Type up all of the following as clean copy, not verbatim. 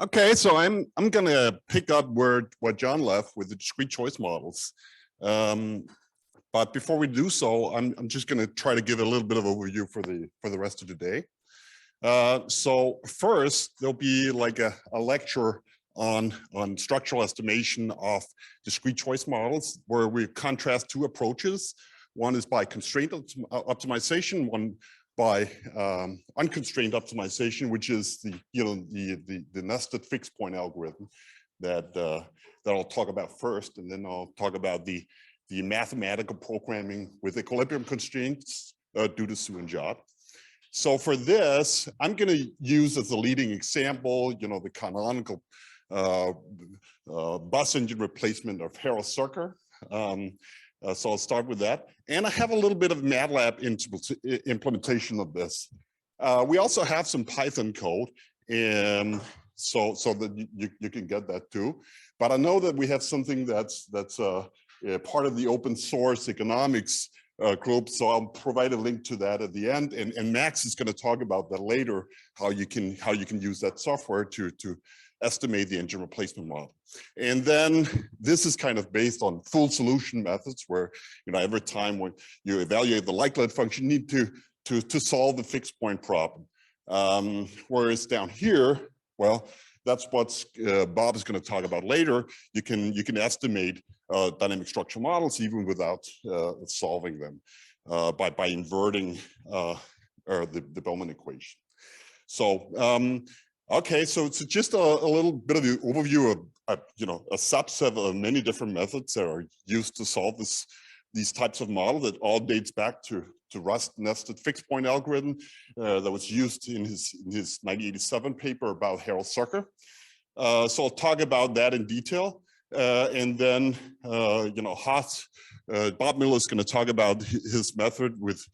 Okay, so I'm gonna pick up where what John left with the discrete choice models. But before we do so, I'm just gonna try to give a little bit of overview for the rest of the day. So first, there'll be like a lecture on structural estimation of discrete choice models, where we contrast two approaches. One is by constraint optimization, one by unconstrained optimization, which is the nested fixed point algorithm that I'll talk about first, and then I'll talk about the mathematical programming with equilibrium constraints due to Su and Jod. So for this, I'm going to use as a leading example, the canonical bus engine replacement of Harrow-Serker. So I'll start with that. And I have a little bit of MATLAB implementation of this. We also have some Python code, and so that you can get that too. But I know that we have something that's part of the open source economics group, so I'll provide a link to that at the end. And Max is going to talk about that later, how you can use that software to estimate the engine replacement model. And then this is kind of based on full solution methods, where every time when you evaluate the likelihood function, you need to solve the fixed point problem. Whereas down here, well, that's what Bob is going to talk about later. You can estimate dynamic structural models even without solving them by inverting the Bellman equation. So okay, so it's just a little bit of the overview of a subset of many different methods that are used to solve these types of models. That all dates back to Rust nested fixed point algorithm that was used in his 1987 paper about Harrow-Serker. So I'll talk about that in detail, and then Haas, Bob Miller is going to talk about his method with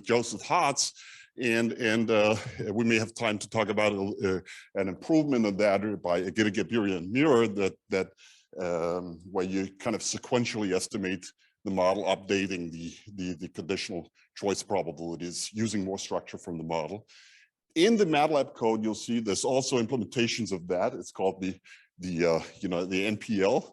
Joseph Haas. And we may have time to talk about an improvement of that by a Giberian mirror that where you kind of sequentially estimate the model, updating the conditional choice probabilities using more structure from the model. In the MATLAB code, you'll see there's also implementations of that. It's called the NPL.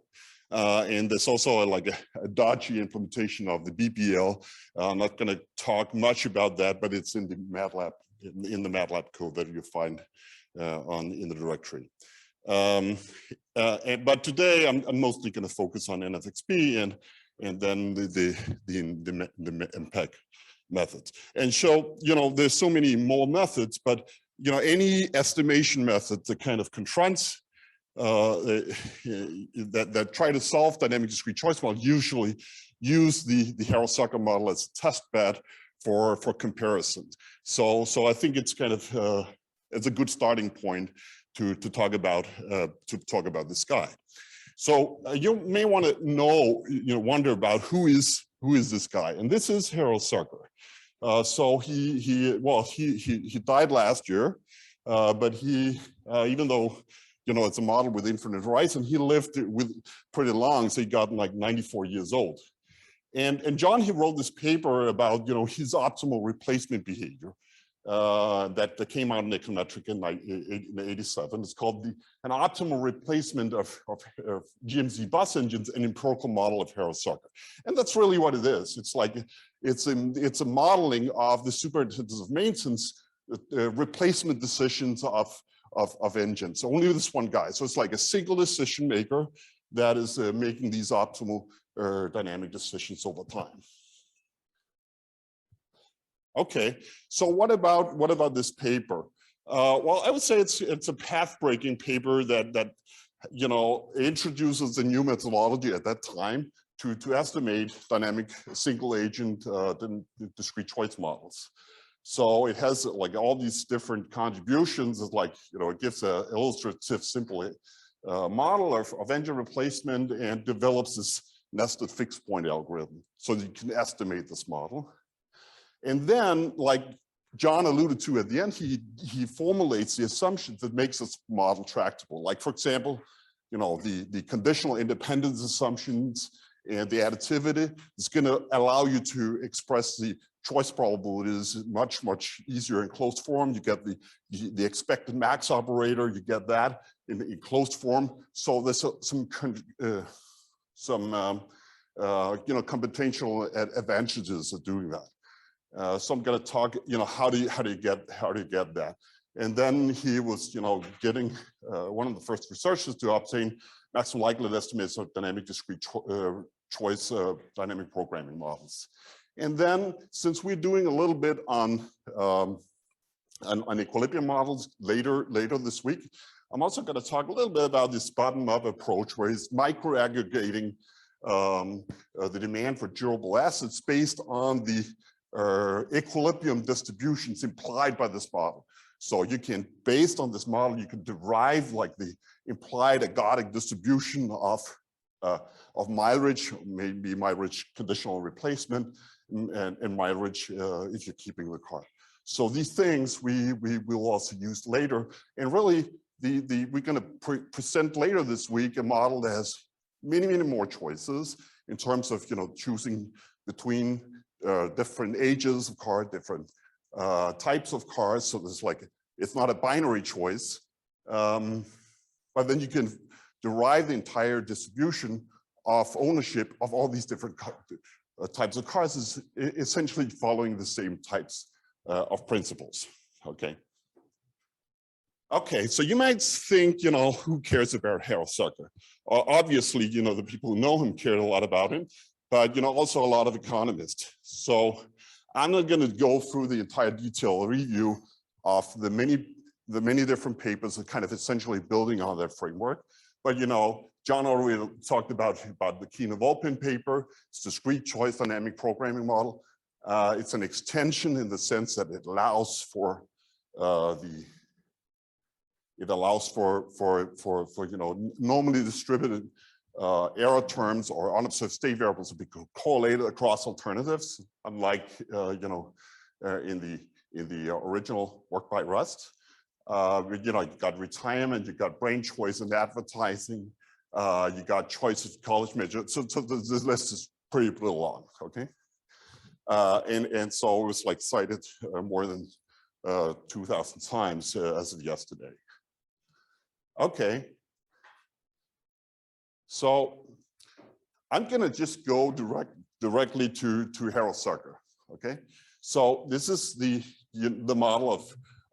And there's also like a dodgy implementation of the BPL. I'm not going to talk much about that, but it's in the MATLAB code that you find in the directory. But today I'm mostly going to focus on NFXP and then the MPEC methods. And so there's so many more methods, but any estimation method that kind of confronts that try to solve dynamic discrete choice model usually use the Harrow-Serker model as a test bed for comparisons. So I think it's kind of it's a good starting point to talk about this guy. So you may want to wonder about who is this guy, and this is Harrow-Serker. So he died last year, but even though it's a model with infinite horizon, he lived with pretty long, so he got like 94 years old. And John, he wrote this paper about his optimal replacement behavior that came out in Econometric in 1987. It's called an optimal replacement of GMZ bus engines, an empirical model of Harrow-Serker. And that's really what it is. It's like it's a modeling of the superintendents of maintenance replacement decisions of engines, only this one guy. So it's like a single decision maker that is making these optimal dynamic decisions over time. Okay, so what about this paper? Well, I would say it's a path-breaking paper that introduces a new methodology at that time to estimate dynamic single agent discrete choice models. So it has like all these different contributions. It's like, it gives an illustrative, simple model of engine replacement and develops this nested fixed point algorithm so that you can estimate this model. And then, like John alluded to at the end, he formulates the assumptions that makes this model tractable. Like, for example, the conditional independence assumptions And the additivity is going to allow you to express the choice probabilities much, much easier in closed form. You get the expected max operator, you get that in closed form. So there's some computational advantages of doing that. So I'm going to talk, how do you get that? And then he was, getting one of the first researchers to obtain maximum likelihood estimates of dynamic discrete choice dynamic programming models. And then, since we're doing a little bit on equilibrium models later this week, I'm also going to talk a little bit about this bottom-up approach, where he's micro-aggregating the demand for durable assets based on the equilibrium distributions implied by this model. So you can, based on this model, you can derive like the implied ergodic distribution of mileage, maybe mileage conditional replacement, and mileage if you're keeping the car. So these things we will also use later. And really, we're going to present later this week a model that has many more choices in terms of choosing between different ages of car, different types of cars. So there's it's not a binary choice, but then you can derive the entire distribution of ownership of all these different types of cars, is essentially following the same types of principles. Okay, so you might think, who cares about Harold Zucker? Obviously, the people who know him cared a lot about him, but also a lot of economists. So I'm not going to go through the entire detailed review of the many different papers that kind of essentially building on that framework. But John already talked about the Keenan-Volpin paper. It's discrete choice dynamic programming model. It's an extension in the sense that it allows for normally distributed error terms or unobserved state variables to be correlated across alternatives, unlike in the original work by Rust. You got retirement, you got brain choice and advertising, you got choice of college major. So this list is pretty long, okay? And so it was cited more than 2,000 times as of yesterday. Okay. So I'm gonna just go directly to Harold Zucker, okay? So this is the model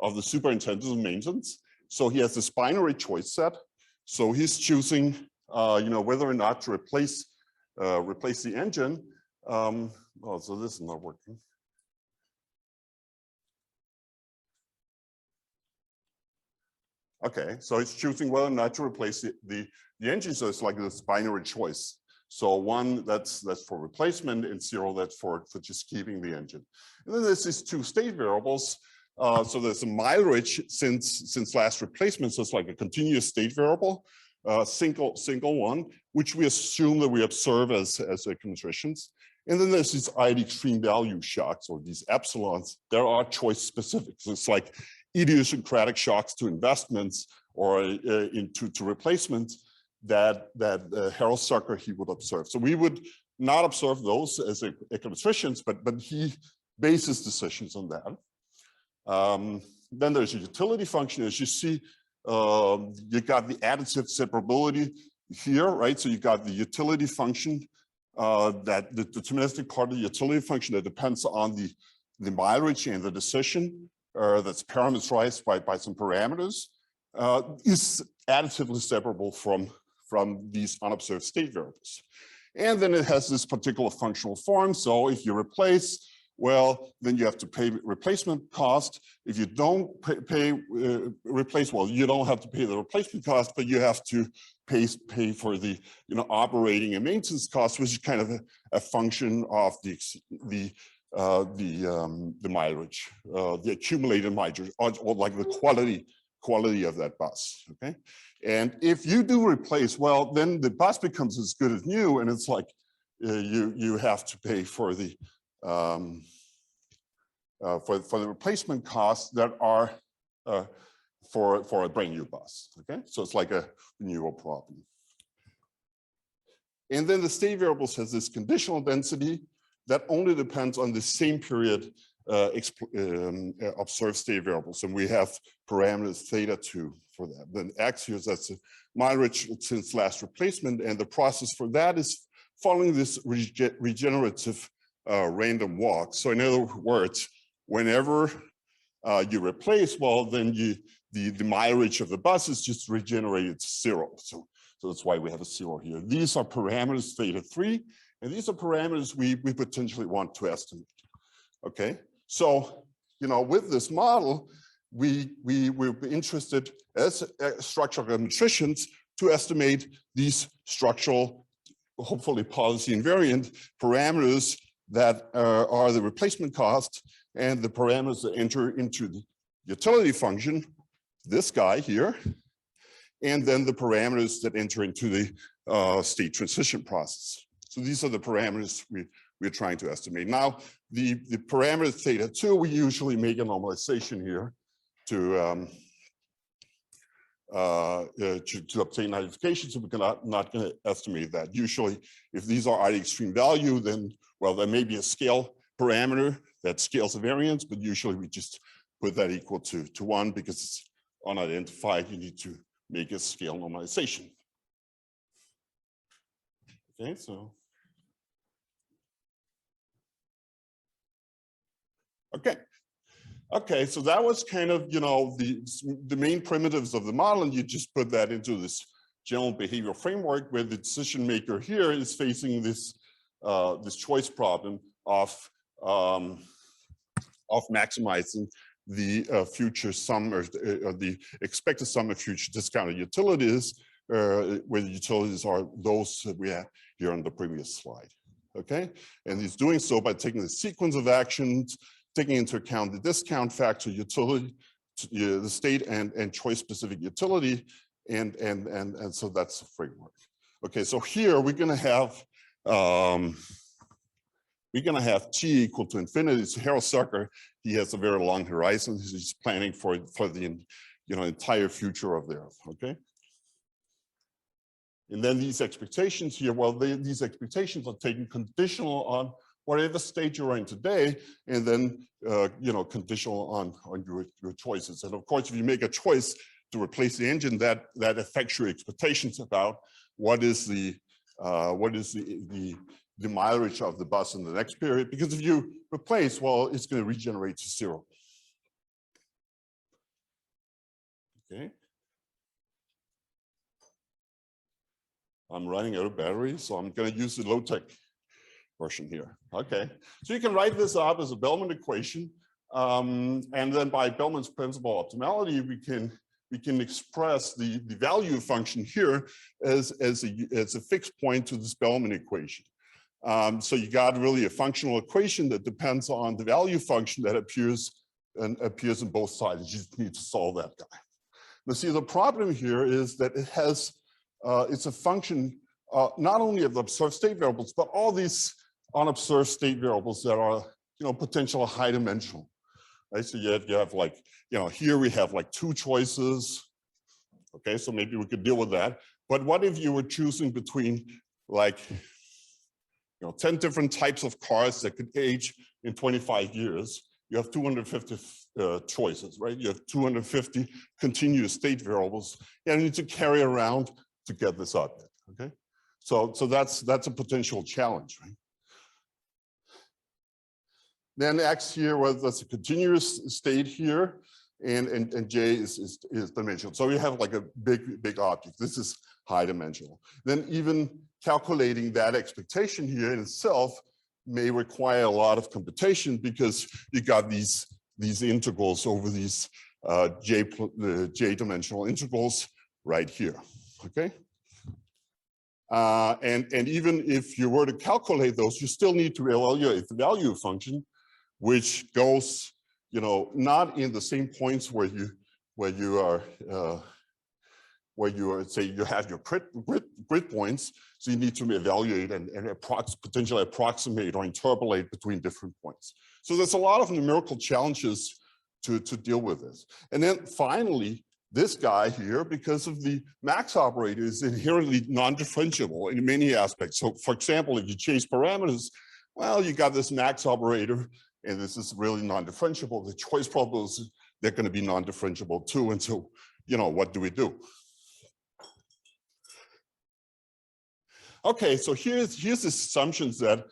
of the superintendent of maintenance. So he has this binary choice set. So he's choosing, whether or not to replace the engine. Oh, so this is not working. Okay, so he's choosing whether or not to replace the engine. So it's like this binary choice. So 1, that's for replacement, and 0, that's for just keeping the engine. And then there's these 2 state variables. So there's a mileage since last replacement. So it's like a continuous state variable, single one, which we assume that we observe as econometricians. And then there's these ID extreme value shocks, or these epsilons. There are choice specifics. It's like idiosyncratic shocks to investments or to replacements that Harold Zucker he would observe. So we would not observe those as econometricians, but he bases decisions on that. Then there's a utility function. As you see, you got the additive separability here, right? So you got the utility function, that the deterministic part of the utility function that depends on the mileage and the decision, that's parameterized by some parameters, is additively separable from these unobserved state variables. And then it has this particular functional form. So if you replace, well, then you have to pay replacement cost. If you don't replace, well, you don't have to pay the replacement cost, but you have to pay for the operating and maintenance costs, which is kind of a function of the mileage, the accumulated mileage, or like the quality of that bus. Okay, and if you do replace, well, then the bus becomes as good as new, and it's like you have to pay for the replacement costs that are for a brand new bus. Okay, so it's like a renewal problem. And then the state variables has this conditional density that only depends on the same period observed state variables. And we have parameters theta2 for that. Then x here, that's the mileage since last replacement. And the process for that is following this regenerative random walk. So in other words, whenever you replace, well, then the mileage of the bus is just regenerated to 0. So that's why we have a 0 here. These are parameters theta3, and these are parameters we potentially want to estimate. Okay, so with this model, we will be interested as structural geometricians to estimate these structural, hopefully policy invariant parameters that are the replacement cost and the parameters that enter into the utility function, this guy here, and then the parameters that enter into the state transition process. So these are the parameters we're trying to estimate. Now, the parameter theta2, we usually make a normalization here to obtain identification, so we're not going to estimate that. Usually, if these are either extreme value, then, well, there may be a scale parameter that scales the variance, but usually we just put that equal to 1 because it's unidentified. You need to make a scale normalization. Okay, so. Okay, so that was kind of, the main primitives of the model, and you just put that into this general behavioral framework where the decision maker here is facing this this choice problem of maximizing the future sum or the expected sum of future discounted utilities, where the utilities are those that we have here on the previous slide. Okay, and he's doing so by taking the sequence of actions, taking into account the discount factor, utility, the state and choice specific utility, and so that's the framework. Okay, so here we're going to have T equal to infinity. So Harold Zucker, he has a very long horizon. He's planning for the entire future of the Earth. Okay. And then these expectations here, well, these expectations are taken conditional on whatever state you're in today, and then conditional on your choices. And of course, if you make a choice to replace the engine, that affects your expectations about what is the mileage of the bus in the next period. Because if you replace, well, it's going to regenerate to 0. Okay. I'm running out of battery, so I'm going to use the low-tech version here. Okay, so you can write this up as a Bellman equation, and then by Bellman's principle of optimality, we can express the value function here as a fixed point to this Bellman equation. So you got really a functional equation that depends on the value function that appears in both sides. You just need to solve that guy. Now, see, the problem here is that it has it's a function not only of the observed state variables, but all these unobserved state variables that are, potential high dimensional, right? So you have like, here we have like 2 choices. Okay, so maybe we could deal with that. But what if you were choosing between like, 10 different types of cars that could age in 25 years? You have 250 choices, right? You have 250 continuous state variables, and you need to carry around to get this up. Okay, so that's a potential challenge, right? Then X here was that's a continuous state here, and J is dimensional. So you have like a big object. This is high dimensional. Then even calculating that expectation here in itself may require a lot of computation because you got these integrals over these J dimensional integrals right here. Okay. And even if you were to calculate those, you still need to evaluate the value function, which goes, not in the same points where you are say you have your grid points. So you need to evaluate and potentially approximate or interpolate between different points. So there's a lot of numerical challenges to deal with this. And then finally, this guy here because of the max operator is inherently non-differentiable in many aspects. So for example, if you change parameters, well, you got this max operator and this is really non-differentiable. The choice probabilities, they're going to be non-differentiable too. And so, what do we do? Okay, so here's the assumptions that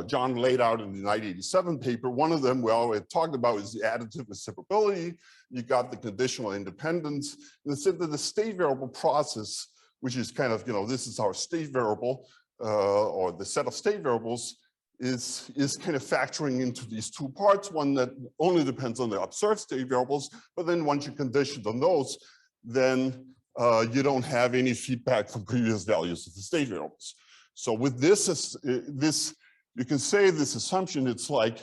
John laid out in the 1987 paper. One of them, well, it talked about is the additive reciprocity. You got the conditional independence. And it said that the state variable process, which is kind of, this is our state variable, or the set of state variables, is kind of factoring into these two parts, one that only depends on the observed state variables, but then once you condition on those, then you don't have any feedback from previous values of the state variables. So with this, you can say this assumption, it's like,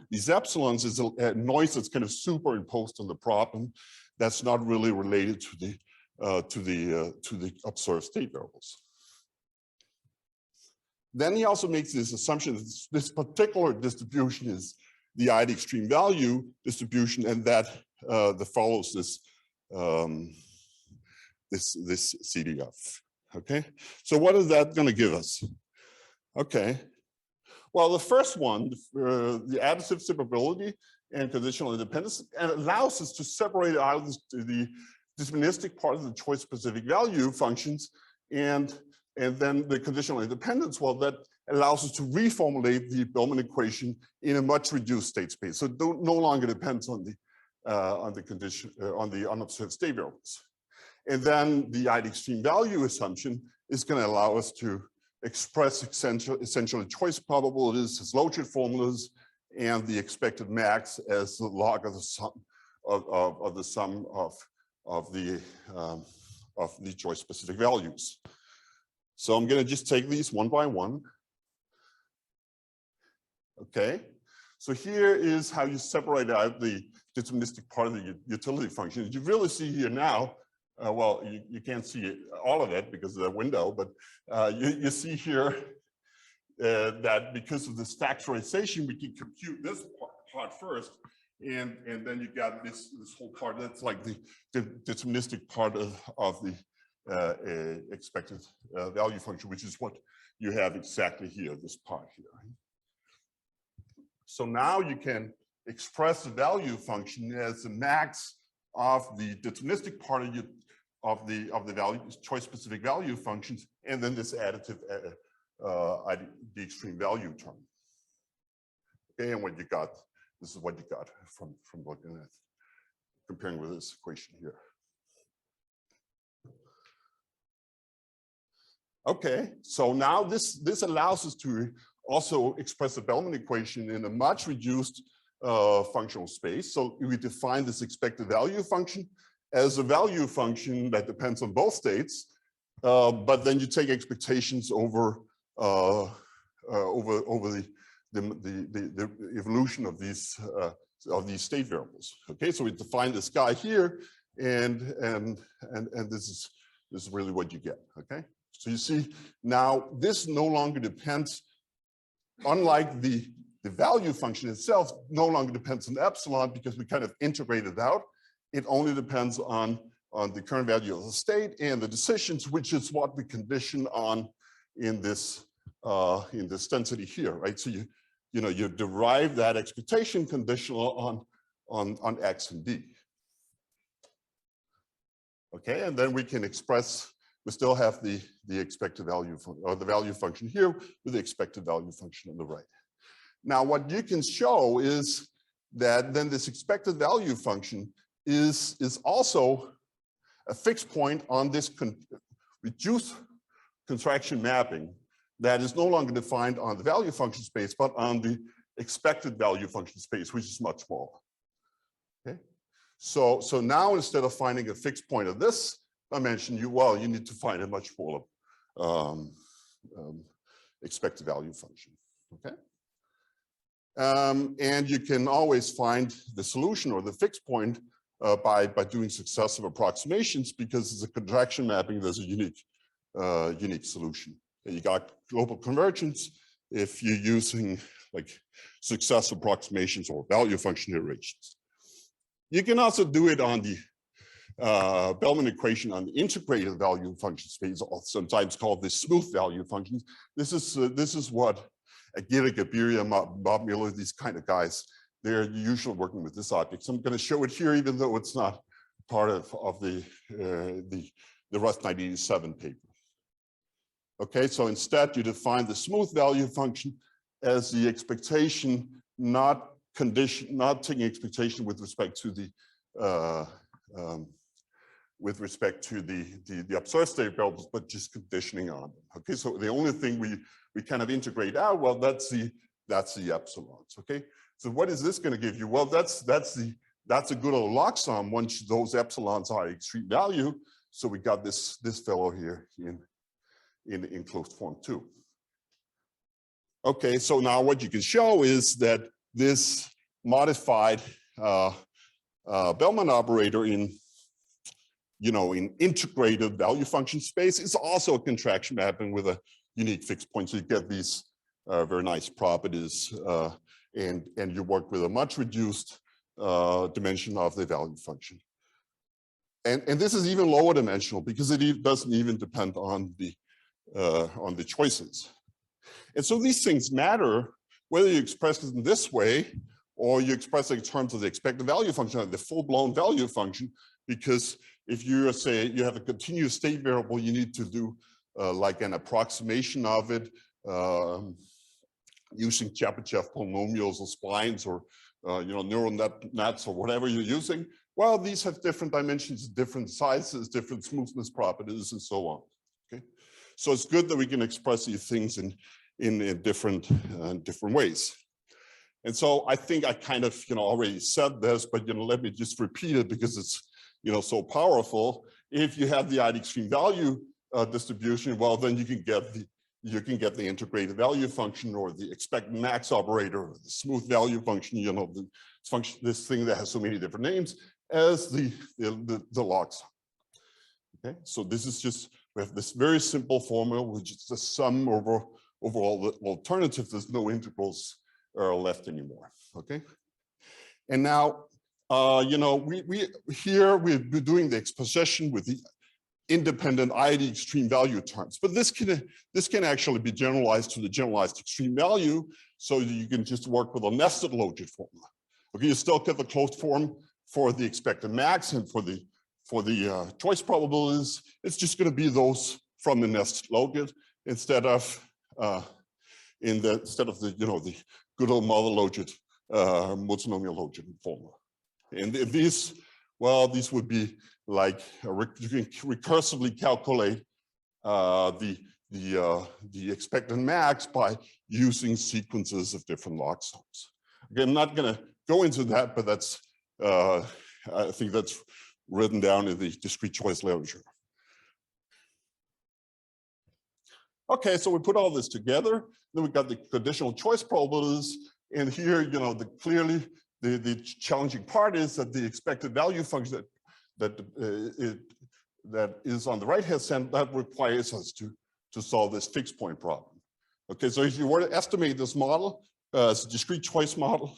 these epsilons is a noise that's kind of superimposed on the problem that's not really related to the observed state variables. Then he also makes this assumption that this particular distribution is the I extreme value distribution, and that follows this this CDF. Okay, so what is that going to give us? Okay, well, the first one, the additive separability and conditional independence, and allows us to separate out the deterministic part of the choice-specific value functions, and then the conditional independence, well, that allows us to reformulate the Bellman equation in a much reduced state space. So it no longer depends on the condition on the unobserved state variables. And then the I extreme value assumption is going to allow us to express essentially choice probabilities as Logit formulas, and the expected max as the log of the sum of the choice specific values. So I'm going to just take these one by one. Okay, so here is how you separate out the deterministic part of the utility function. You really see here now. Well, you can't see all of it because of the window, but you see here that because of this factorization, we can compute this part first, and then you got this whole part that's like the deterministic part of the expected value function, which is what you have exactly here, this part here. So now you can express the value function as the max of the deterministic part of the value choice specific value functions, and then this additive the extreme value term. Okay, and what you got, this is what you got from looking at comparing with this equation here. Okay, so now this allows us to also express the Bellman equation in a much reduced functional space. So we define this expected value function as a value function that depends on both states, but then you take expectations over the evolution of these state variables. Okay, so we define this guy here, and this is really what you get. Okay, so you see now this no longer depends, unlike the value function itself, no longer depends on epsilon because we kind of integrate it out. It only depends on the current value of the state and the decisions, which is what we condition on in this density here, right? So you derive that expectation conditional on X and D. Okay, and then we can express, we still have the expected value or the value function here with the expected value function on the right. Now, what you can show is that then this expected value function is also a fixed point on this reduced contraction mapping that is no longer defined on the value function space, but on the expected value function space, which is much smaller. Okay, so now instead of finding a fixed point of this dimension, you need to find a much smaller expected value function. Okay, and you can always find the solution or the fixed point by doing successive approximations, because it's a contraction mapping. There's a unique solution. And you got global convergence if you're using like successive approximations or value function iterations. You can also do it on the Bellman equation on the integrated value function space, or sometimes called the smooth value functions. This is what Aguirre, Gabiria, Bob Miller, these kind of guys, they're usually working with this object. So I'm going to show it here, even though it's not part of the Rust 1987 paper. Okay, so instead you define the smooth value function as the expectation, not taking expectation with respect to the observed state variables, but just conditioning on them. Okay, so the only thing we kind of integrate out, well, that's the epsilons. Okay, so what is this going to give you? Well, that's a good old log sum once those epsilons are extreme value. So we got this fellow here in closed form too. Okay, so now what you can show is that this modified Bellman operator in integrated value function space is also a contraction mapping with a unique fixed point. So you get these very nice properties, and you work with a much reduced dimension of the value function. And this is even lower dimensional because it doesn't even depend on the choices. And so these things matter whether you express it in this way or you express it in terms of the expected value function, the full-blown value function, because if you say you have a continuous state variable, you need to do like an approximation of it using Chebyshev polynomials or splines or neural nets or whatever you're using. Well, these have different dimensions, different sizes, different smoothness properties, and so on. Okay, so it's good that we can express these things in different ways. And so I think I kind of already said this, but let me just repeat it because it's so powerful. If you have the ID extreme value distribution, well, then you can get the integrated value function or the expected max operator, or the smooth value function, this thing that has so many different names as the log sum. Okay, so this is just, we have this very simple formula, which is the sum over all the alternatives. There's no integrals left anymore. Okay, and now we're doing the exposition with the independent ID extreme value terms, but this can actually be generalized to the generalized extreme value, so you can just work with a nested logit formula. Okay, you still get the closed form for the expected max and for the choice probabilities. It's just going to be those from the nested logit instead of the the good old mother logit multinomial logit formula. And these, well, these would be like you can recursively calculate the expected max by using sequences of different log sums. Again, I'm not going to go into that, but that's I think that's written down in the discrete choice literature. Okay, so we put all this together. Then we got the conditional choice probabilities, and here, clearly the challenging part is that the expected value function that is on the right-hand side, that requires us to solve this fixed point problem. Okay, so if you were to estimate this model as a discrete choice model,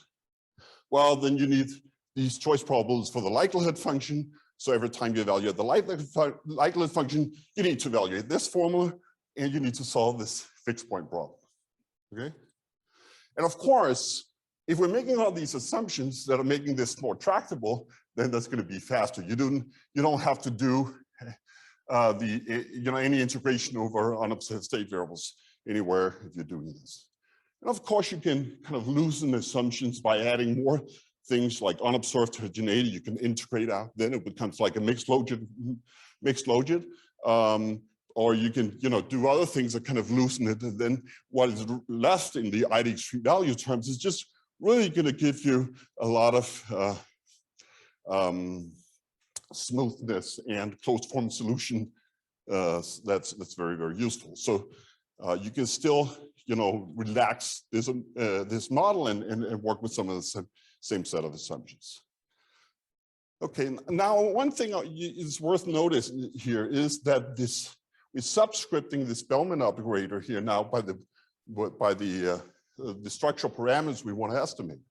well, then you need these choice probabilities for the likelihood function. So every time you evaluate the likelihood function, you need to evaluate this formula, and you need to solve this fixed point problem. Okay, and of course, if we're making all these assumptions that are making this more tractable, then that's going to be faster. You don't have to do any integration over unobserved state variables anywhere if you're doing this. And of course, you can kind of loosen assumptions by adding more things like unobserved heterogeneity. You can integrate out, then it becomes like a mixed logit. Or you can, do other things that kind of loosen it. And then what is left in the ID extreme value terms is just really going to give you a lot of smoothness and closed form solution. That's very, very useful. So you can still, relax this model and work with some of the same set of assumptions. Okay, now one thing is worth noticing here is that we're subscripting this Bellman operator here now by the structural parameters we want to estimate.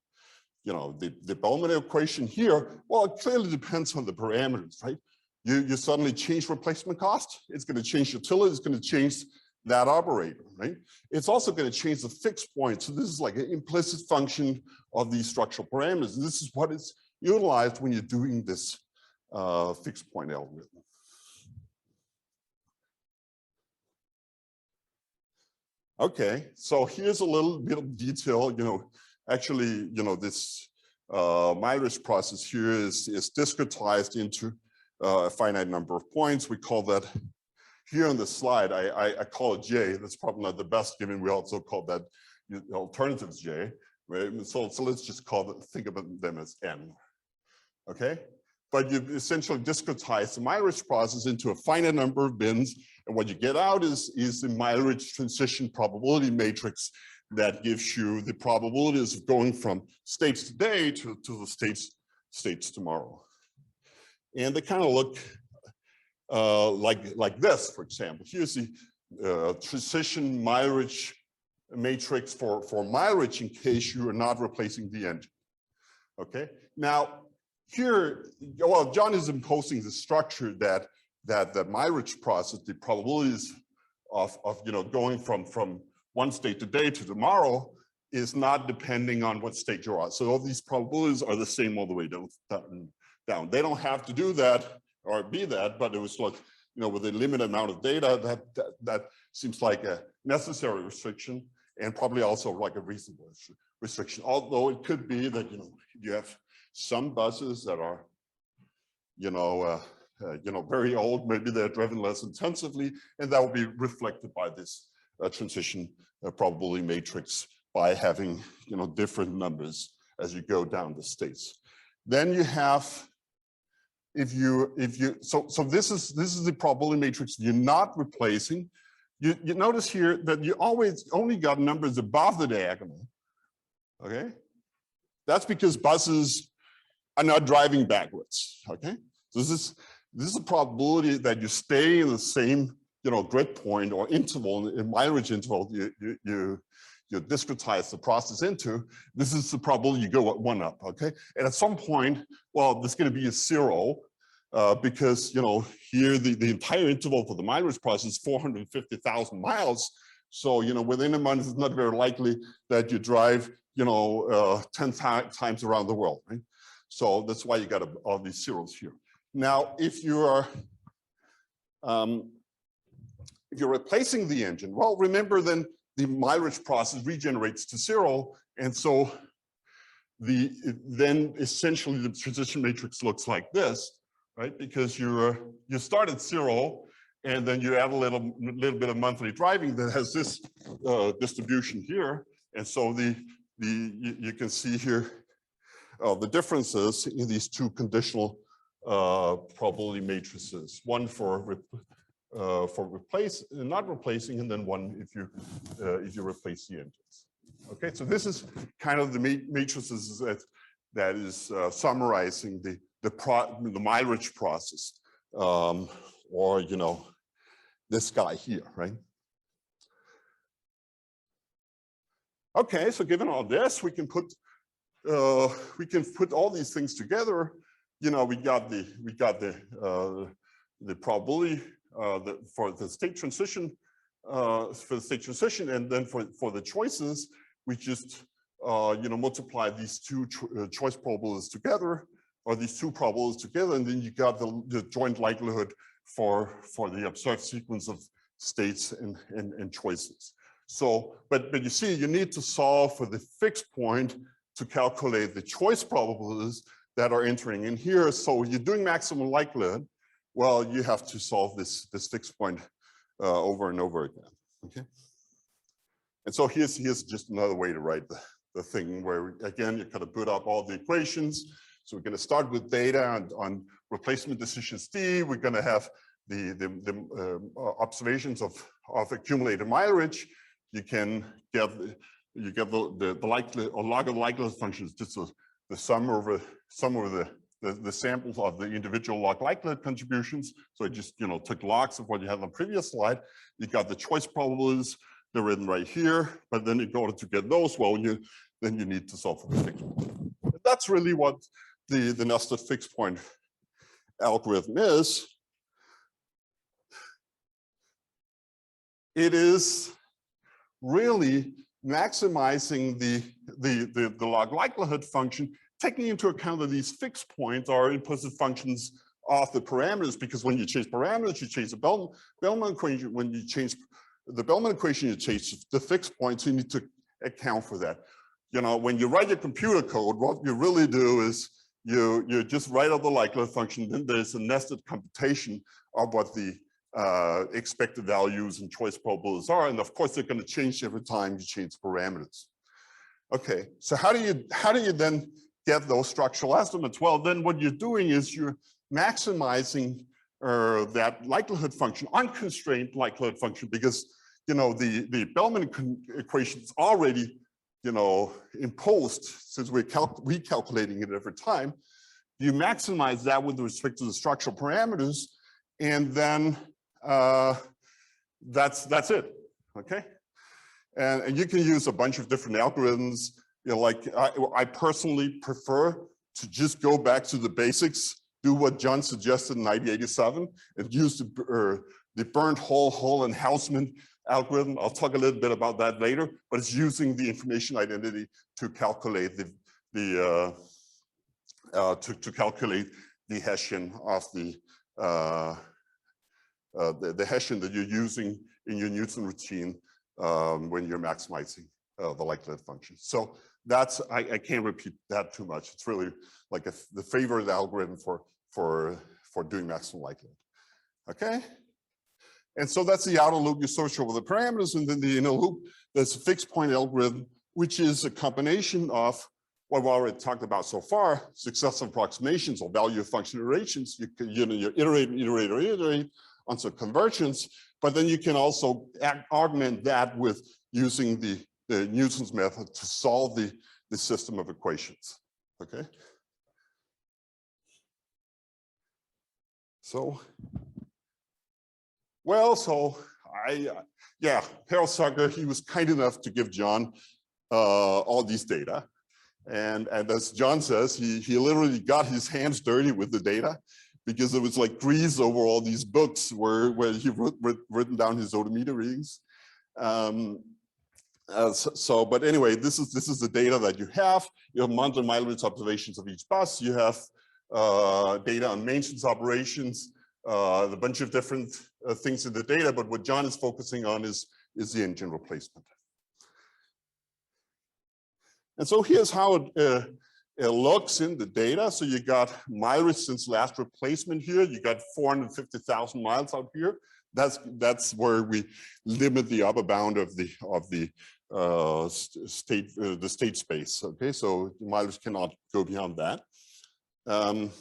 you know, the Bellman equation here, well, it clearly depends on the parameters, right? You suddenly change replacement cost, it's going to change utility, it's going to change that operator, right? It's also going to change the fixed point. So this is like an implicit function of these structural parameters. And this is what is utilized when you're doing this fixed point algorithm. Okay, so here's a little bit of detail. You know, actually, you know, this Myers process here is discretized into a finite number of points. We call that here on the slide, I call it J. That's probably not the best, given we also call that alternatives J, right? So let's just think about them as N, okay? But you essentially discretize the Myers process into a finite number of bins, and what you get out is the Myers transition probability matrix that gives you the probabilities of going from states today to the states tomorrow. And they kind of look like this, for example. Here's the transition Myers matrix for Myers in case you are not replacing the engine. Okay. Now here, well, John is imposing the structure that the Myers process, the probabilities of you know going from one state today to tomorrow is not depending on what state you're on. So all these probabilities are the same all the way down. They don't have to do that or be that, but it was like, you know, with a limited amount of data, that seems like a necessary restriction and probably also like a reasonable restriction. Although it could be that, you know, you have some buses that are, you know, very old, maybe they're driven less intensively, and that will be reflected by this transition probability matrix by having, you know, different numbers as you go down the states. Then you have, so this is the probability matrix you're not replacing. You notice here that you always only got numbers above the diagonal, okay? That's because buses are not driving backwards, okay? So this is a probability that you stay in the same, you know, grid point or interval, in Myers interval you discretize the process into. This is the probability you go one up, okay? And at some point, well, there's going to be a zero because, you know, here the entire interval for the Myers process is 450,000 miles. So, you know, within a month, it's not very likely that you drive, you know, 10 times around the world, right? So that's why you got all these zeros here. Now, if you're replacing the engine, well, remember then the Myers process regenerates to zero, and so then essentially the transition matrix looks like this, right? Because you start at zero, and then you add a little bit of monthly driving that has this distribution here, and so you can see here the differences in these two conditional probability matrices. One for not replacing, and then one if you replace the engines. Okay, so this is kind of the matrices that is summarizing the Myers process, or you know, this guy here, right? Okay, so given all this, we can put all these things together. You know, we got the probability for the state transition, and then for the choices, we just you know, multiply these two choice probabilities together, or these two probabilities together, and then you got the joint likelihood for the observed sequence of states and choices. So, but you see, you need to solve for the fixed point to calculate the choice probabilities that are entering in here. So you're doing maximum likelihood. Well, you have to solve this fixed point over and over again. Okay. And so here's just another way to write the thing where, again, you kind of put up all the equations. So we're going to start with data on replacement decisions D. We're going to have the observations of accumulated mileage. You can get the likelihood or log of likelihood functions, just the sum over the samples of the individual log likelihood contributions. So I just, you know, took logs of what you had on the previous slide. You got the choice probabilities, they're written right here. But then in order to get those, well, then you need to solve for the fixed point. that's really what the nested fixed point algorithm is. It is really maximizing the log likelihood function, taking into account that these fixed points are implicit functions of the parameters, because when you change parameters, you change the Bellman equation. When you change the Bellman equation, you change the fixed points. You need to account for that. You know, when you write your computer code, what you really do is you just write out the likelihood function. Then there's a nested computation of what the expected values and choice probabilities are, and of course they're going to change every time you change parameters. Okay, so how do you then get those structural estimates? Well, then what you're doing is you're maximizing that likelihood function, unconstrained likelihood function, because you know the Bellman equation is already imposed since we're recalculating it every time. You maximize that with respect to the structural parameters, and then that's it. Okay, and you can use a bunch of different algorithms. You know, like I personally prefer to just go back to the basics, do what John suggested in 1987, and use the Berndt Hall and Hausman algorithm. I'll talk a little bit about that later, but it's using the information identity to calculate the Hessian of the Hessian that you're using in your Newton routine when you're maximizing the likelihood function. So that's, I can't repeat that too much. It's really like the favorite algorithm for doing maximum likelihood. Okay. And so that's the outer loop you search over the parameters, and then the inner loop, there's a fixed point algorithm, which is a combination of what we already talked about so far, successive approximations or value function iterations. You iterate onto convergence, but then you can also augment that with using the Newton's method to solve the system of equations. Okay. So, well, so Bertel Schjerning, he was kind enough to give John all these data. And as John says, he literally got his hands dirty with the data, because it was like grease over all these books where he written down his odometer readings. But anyway, this is the data that you have. You have Monte Meiler's observations of each bus. You have data on maintenance operations, a bunch of different things in the data. But what John is focusing on is the engine replacement. And so here's how it looks in the data. So you got mileage since last replacement here. You got 450,000 miles out here. That's where we limit the upper bound of the state space. Okay, so mileage cannot go beyond that. And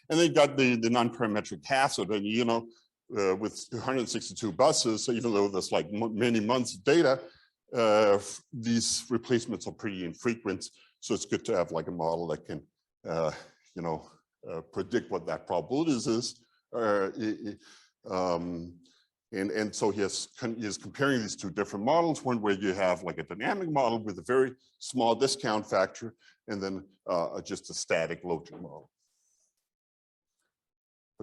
then you got the non-parametric hazard, and with 262 buses, even though there's like many months of data, these replacements are pretty infrequent. So it's good to have like a model that can, predict what that probability is. And so he's comparing these two different models, one where you have like a dynamic model with a very small discount factor, and then just a static logic model.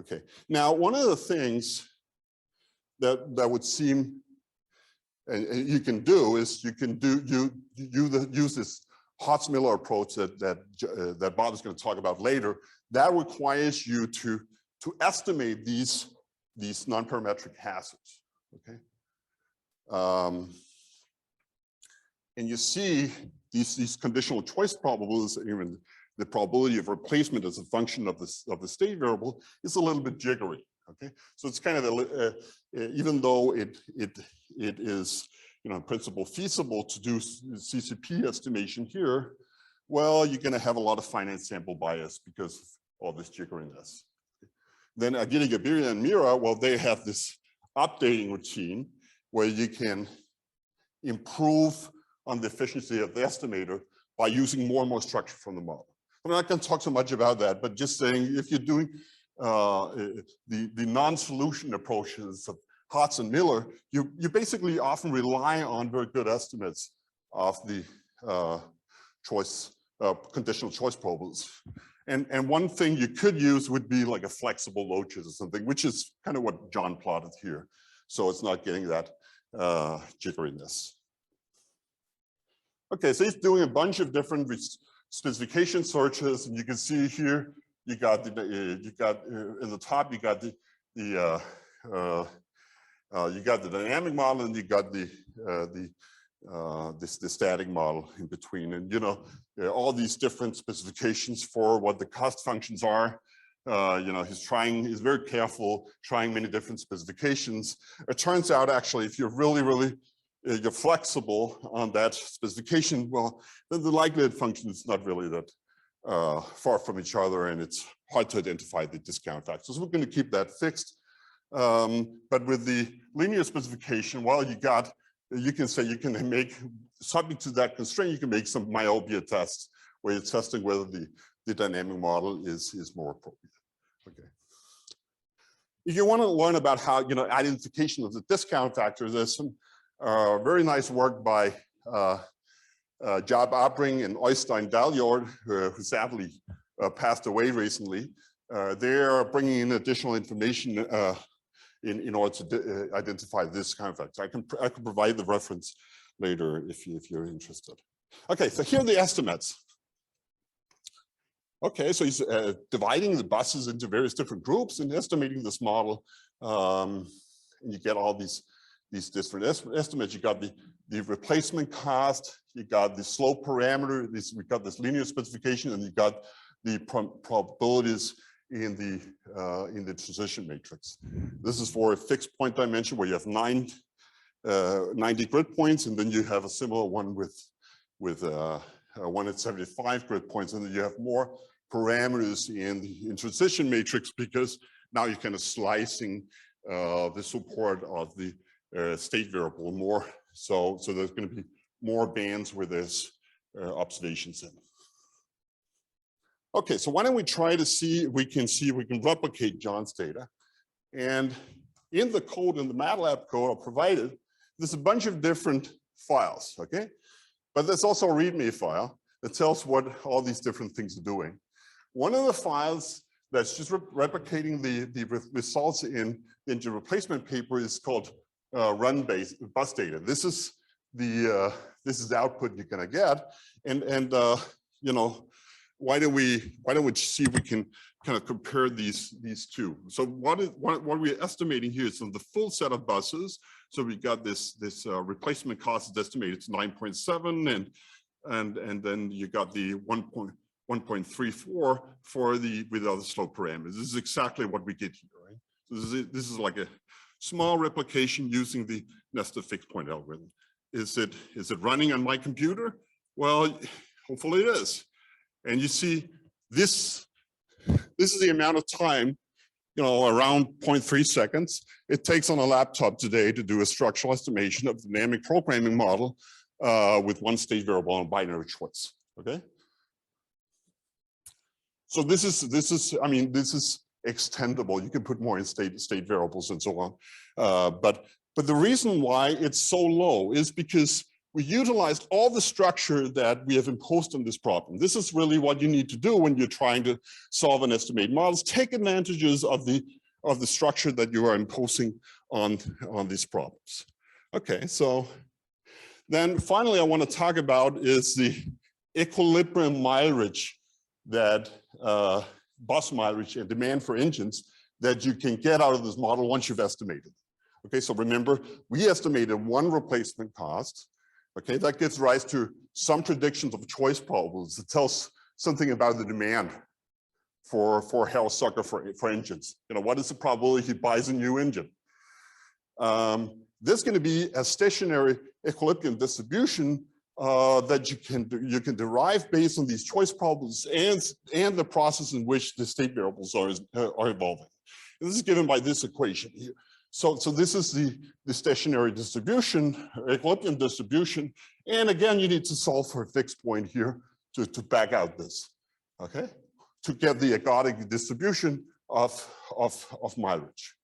Okay, now one of the things that would seem, and you can do, is you can use this Hartz-Miller approach that Bob is going to talk about later. That requires you to estimate these non-parametric hazards. Okay, and you see these conditional choice probabilities, even the probability of replacement as a function of the state variable is a little bit jiggery. Okay, so it's kind of even though it is in principle feasible to do CCP estimation here, well, you're going to have a lot of finite sample bias because of all this jiggeriness. Then Aguirre, Gabiria, and Mira, well, they have this updating routine where you can improve on the efficiency of the estimator by using more and more structure from the model. I'm not going to talk so much about that, but just saying if you're doing the non-solution approaches of Hartz and Miller, you basically often rely on very good estimates of the choice conditional choice probabilities. And one thing you could use would be like a flexible loaches or something, which is kind of what John plotted here. So it's not getting that jitteriness. Okay, so he's doing a bunch of different specification searches, and you can see here you got in the top you got the dynamic model, and you got the static model in between, and all these different specifications for what the cost functions are. He's very careful, trying many different specifications. It turns out actually, if you're really you're flexible on that specification, well, then the likelihood function is not really that far from each other, and it's hard to identify the discount factors. So we're going to keep that fixed. But with the linear specification, well, you can say you can make, subject to that constraint, you can make some myopia tests where you're testing whether the dynamic model is more appropriate. Okay. If you want to learn about how, identification of the discount factors, there's some very nice work by Job Abring and Øystein Daljord, who sadly passed away recently. They're bringing in additional information in order to identify this kind of factor. I can provide the reference later if you're interested. Okay, so here are the estimates. Okay, so he's dividing the buses into various different groups and estimating this model. And you get all these different estimates. You got the replacement cost, you got the slope parameter, we got this linear specification, and you got the probabilities in the transition matrix. This is for a fixed point dimension where you have 90 grid points, and then you have a similar one with one at 75 grid points, and then you have more parameters in the transition matrix because now you're kind of slicing the support of the state variable more. So there's going to be more bands where there's observations in. Okay, so why don't we try to see if we can replicate John's data. And in the code, in the MATLAB code I provided, there's a bunch of different files, okay? But there's also a README file that tells what all these different things are doing. One of the files that's just replicating the results in the replacement paper is called run-based bus data. This is the output you're gonna get, and why don't we see if we can kind of compare these two. So what we're estimating here is on the full set of buses. So we got this replacement cost is estimated to 9.7, and then you got the 1.34 for the without the slope parameters. This is exactly what we get here, right? So this is like a small replication using the nested fixed point algorithm. Is it running on my computer? Well, hopefully it is. And you see, this is the amount of time, around 0.3 seconds it takes on a laptop today to do a structural estimation of the dynamic programming model with one state variable and binary choice. Okay. So this is extendable. You can put more in state variables and so on. But the reason why it's so low is because we utilized all the structure that we have imposed on this problem. This is really what you need to do when you're trying to solve and estimate models. Take advantages of the structure that you are imposing on these problems. Okay, so then finally I want to talk about is the equilibrium mileage that bus mileage and demand for engines that you can get out of this model once you've estimated. Okay, so remember, we estimated one replacement cost. Okay, that gives rise to some predictions of choice probabilities. It tells something about the demand for Harold Zucker for engines. What is the probability he buys a new engine? This is going to be a stationary equilibrium distribution that you can derive based on these choice probabilities and the process in which the state variables are evolving. And this is given by this equation here. So this is the stationary distribution, equilibrium distribution. And again, you need to solve for a fixed point here to back out this, okay? To get the ergodic distribution of mileage,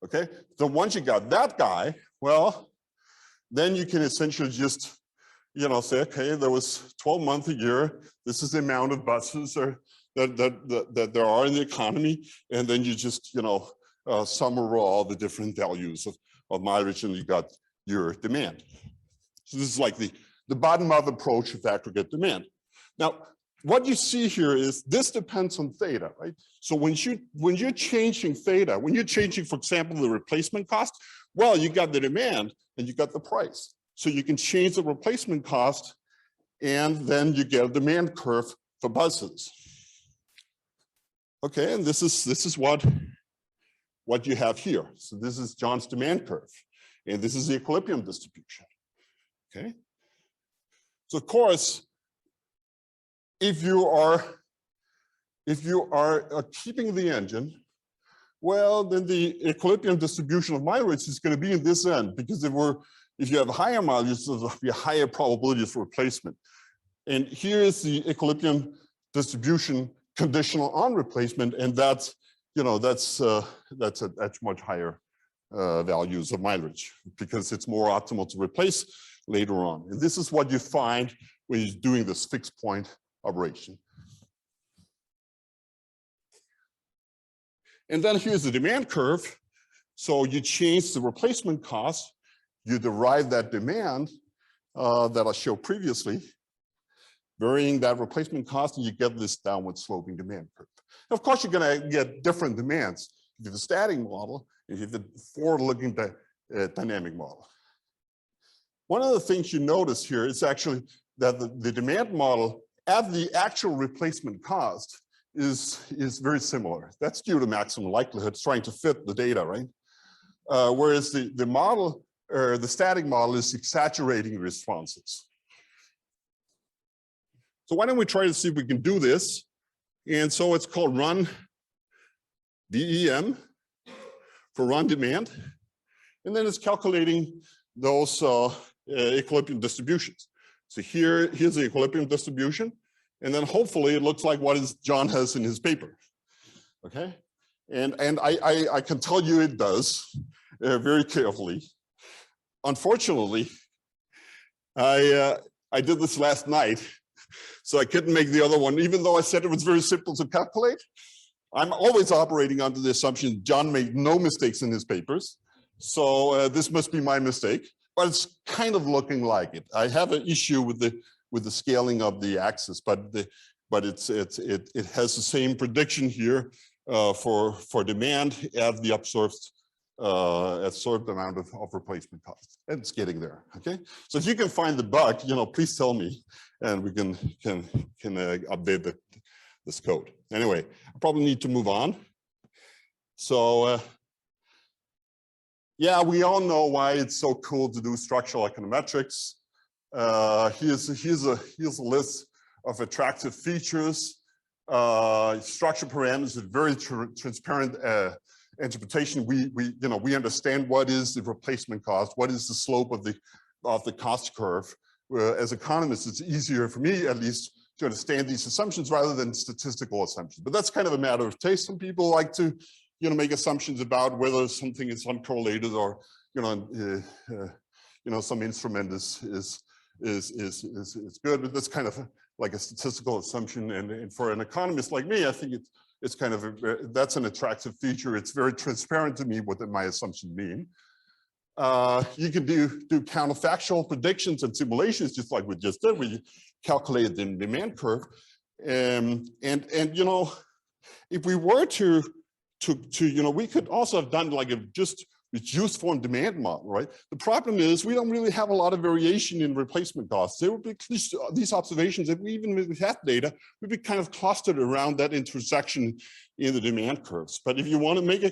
okay? So once you got that guy, well, then you can essentially just say, okay, there was 12 months a year. This is the amount of buses that there are in the economy. And then you just, summarize all the different values of mileage and you got your demand. So this is like the bottom-up approach of aggregate demand. Now, what you see here is this depends on theta, right? So when you're changing theta, when you're changing, for example, the replacement cost, well, you got the demand and you got the price. So you can change the replacement cost and then you get a demand curve for buses. Okay, and this is what you have here. So this is John's demand curve, and this is the equilibrium distribution. Okay, so of course, if you are keeping the engine, well, then the equilibrium distribution of mileage is going to be in this end, because if you have higher mileage, there's a higher probability of replacement. And here is the equilibrium distribution conditional on replacement, and that's much higher values of mileage because it's more optimal to replace later on. And this is what you find when you're doing this fixed point operation. And then here's the demand curve. So you change the replacement cost, you derive that demand that I showed previously, varying that replacement cost, and you get this downward sloping demand curve. Of course, you're going to get different demands. You have the static model, and you have the forward-looking dynamic model. One of the things you notice here is actually that the demand model at the actual replacement cost is very similar. That's due to maximum likelihood. It's trying to fit the data, right? Whereas the model, or the static model, is exaggerating responses. So why don't we try to see if we can do this? And so it's called run DEM for run demand. And then it's calculating those equilibrium distributions. So here's the equilibrium distribution. And then hopefully it looks like what John has in his paper. Okay. And I can tell you it does very carefully. Unfortunately, I did this last night, so I couldn't make the other one, even though I said it was very simple to calculate. I'm always operating under the assumption John made no mistakes in his papers. So this must be my mistake, but it's kind of looking like it. I have an issue with the scaling of the axis, but it has the same prediction here for demand at the absorbed amount of replacement cost. And it's getting there. Okay, so if you can find the bug, please tell me, and we can update this code. Anyway, I probably need to move on. So yeah, we all know why it's so cool to do structural econometrics. Here's a list of attractive features. Structure parameters with very transparent interpretation. We understand what is the replacement cost, what is the slope of the cost curve. As economists, it's easier for me, at least, to understand these assumptions rather than statistical assumptions. But that's kind of a matter of taste. Some people like to, make assumptions about whether something is uncorrelated or, some instrument is good. But that's kind of like a statistical assumption. And for an economist like me, I think it's kind of that's an attractive feature. It's very transparent to me what my assumptions mean. You can do counterfactual predictions and simulations, just like we just did. We calculated the demand curve, and if we were to we could also have done like a just reduced form demand model, right? The problem is we don't really have a lot of variation in replacement costs. There would be these observations that even with that data, would be kind of clustered around that intersection in the demand curves. But if you want to make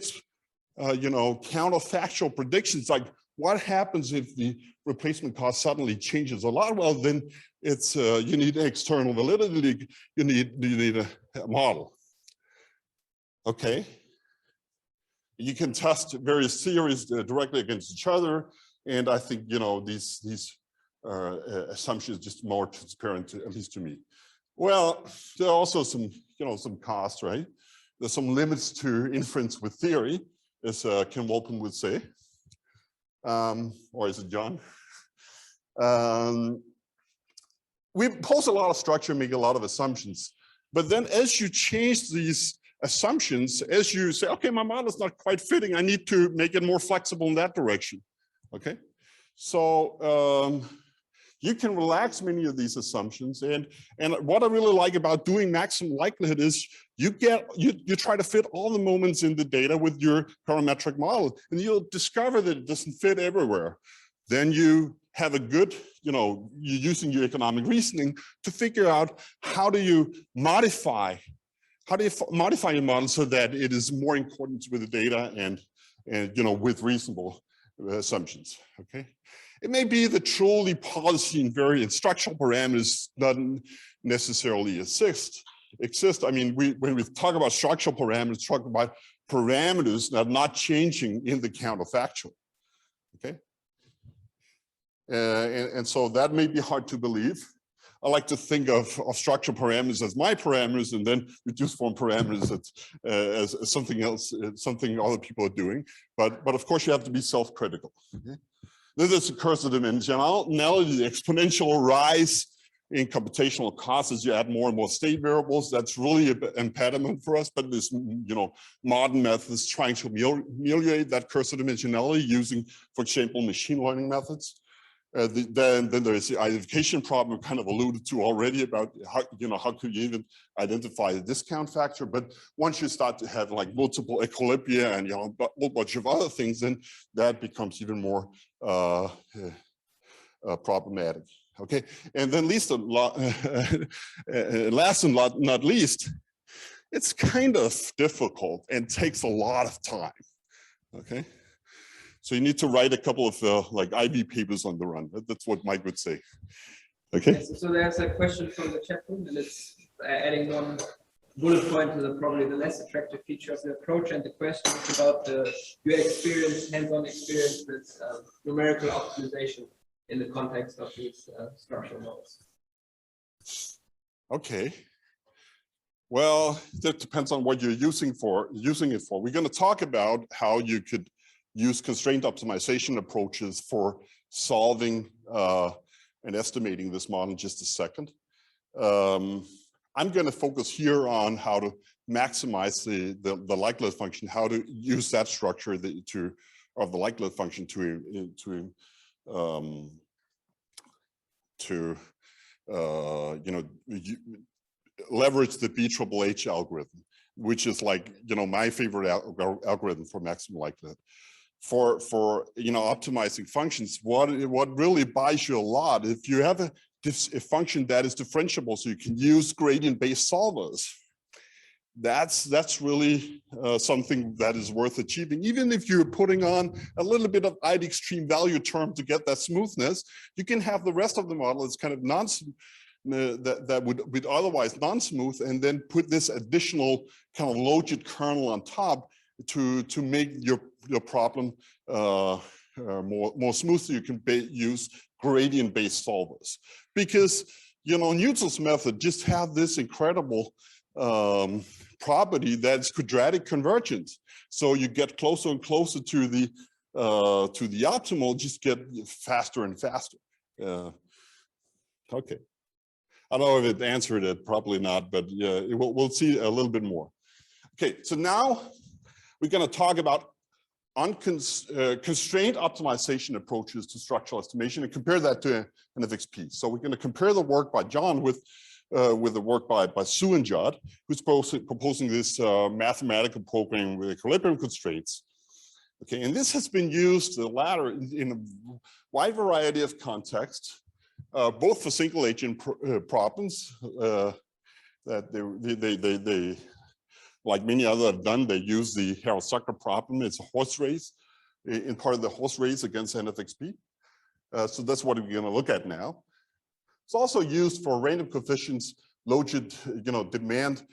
counterfactual predictions, like what happens if the replacement cost suddenly changes a lot? Well, then it's you need external validity. You need a model. Okay. You can test various theories directly against each other, and I think these assumptions just more transparent, at least to me. Well, there are also some costs, right? There's some limits to inference with theory, as Ken Wolpen would say, or is it John? we pose a lot of structure, make a lot of assumptions, but then as you change these assumptions, as you say, okay, my model is not quite fitting, I need to make it more flexible in that direction. Okay, so you can relax many of these assumptions, and what I really like about doing maximum likelihood is you try to fit all the moments in the data with your parametric model, and you'll discover that it doesn't fit everywhere. Then you have a good, you're using your economic reasoning to figure out how do you modify your model so that it is more in accordance with the data and with reasonable assumptions. Okay, it may be that truly policy invariant structural parameters doesn't necessarily exist. I mean, when we talk about structural parameters, talk about parameters that are not changing in the counterfactual. Okay, and so that may be hard to believe. I like to think of structural parameters as my parameters, and then reduced form parameters as something else, something other people are doing. But of course, you have to be self-critical. Okay? Then there's the cursor dimensionality, the exponential rise in computational costs as you add more and more state variables. That's really an impediment for us. But this, modern methods trying to ameliorate that cursor dimensionality using, for example, machine learning methods. Then there's the identification problem kind of alluded to already about how could you even identify the discount factor. But once you start to have like multiple equilibria and a whole bunch of other things, then that becomes even more problematic. Okay, and then last and not least, it's kind of difficult and takes a lot of time. Okay. So you need to write a couple of like IB papers on the run. That's what Mike would say. Okay. Yes, so there's a question from the chat room, and it's adding one bullet point to probably the less attractive feature of the approach. And the question is about your experience, hands-on experience with numerical optimization in the context of these structural models. Okay. Well, that depends on what you're using it for. We're going to talk about how you could use constraint optimization approaches for solving and estimating this model in just a second. I'm going to focus here on how to maximize the likelihood function, how to use that structure of the likelihood function to leverage the BHHH algorithm, which is like my favorite algorithm for maximum likelihood. For optimizing functions, what really buys you a lot, if you have a function that is differentiable, so you can use gradient-based solvers, that's really something that is worth achieving. Even if you're putting on a little bit of ID extreme value term to get that smoothness, you can have the rest of the model as kind of that would otherwise non-smooth, and then put this additional kind of logit kernel on top to make your problem more smooth, so you can use gradient-based solvers. Because Newton's method just have this incredible property that's quadratic convergent. So you get closer and closer to the optimal, just get faster and faster. Okay. I don't know if it answered it, probably not, but yeah, we'll see a little bit more. Okay, so now we're going to talk about constraint optimization approaches to structural estimation and compare that to NFXP. So we're going to compare the work by John with the work by Sue and Judd, who's proposing this mathematical programming with equilibrium constraints. Okay, and this has been used, the latter, in a wide variety of contexts, both for single agent problems that they like many others have done. They use the Harrell-Zucker problem. It's a horse race, in part of the horse race against NFXP. So that's what we're going to look at now. It's also used for random coefficients, logit, demand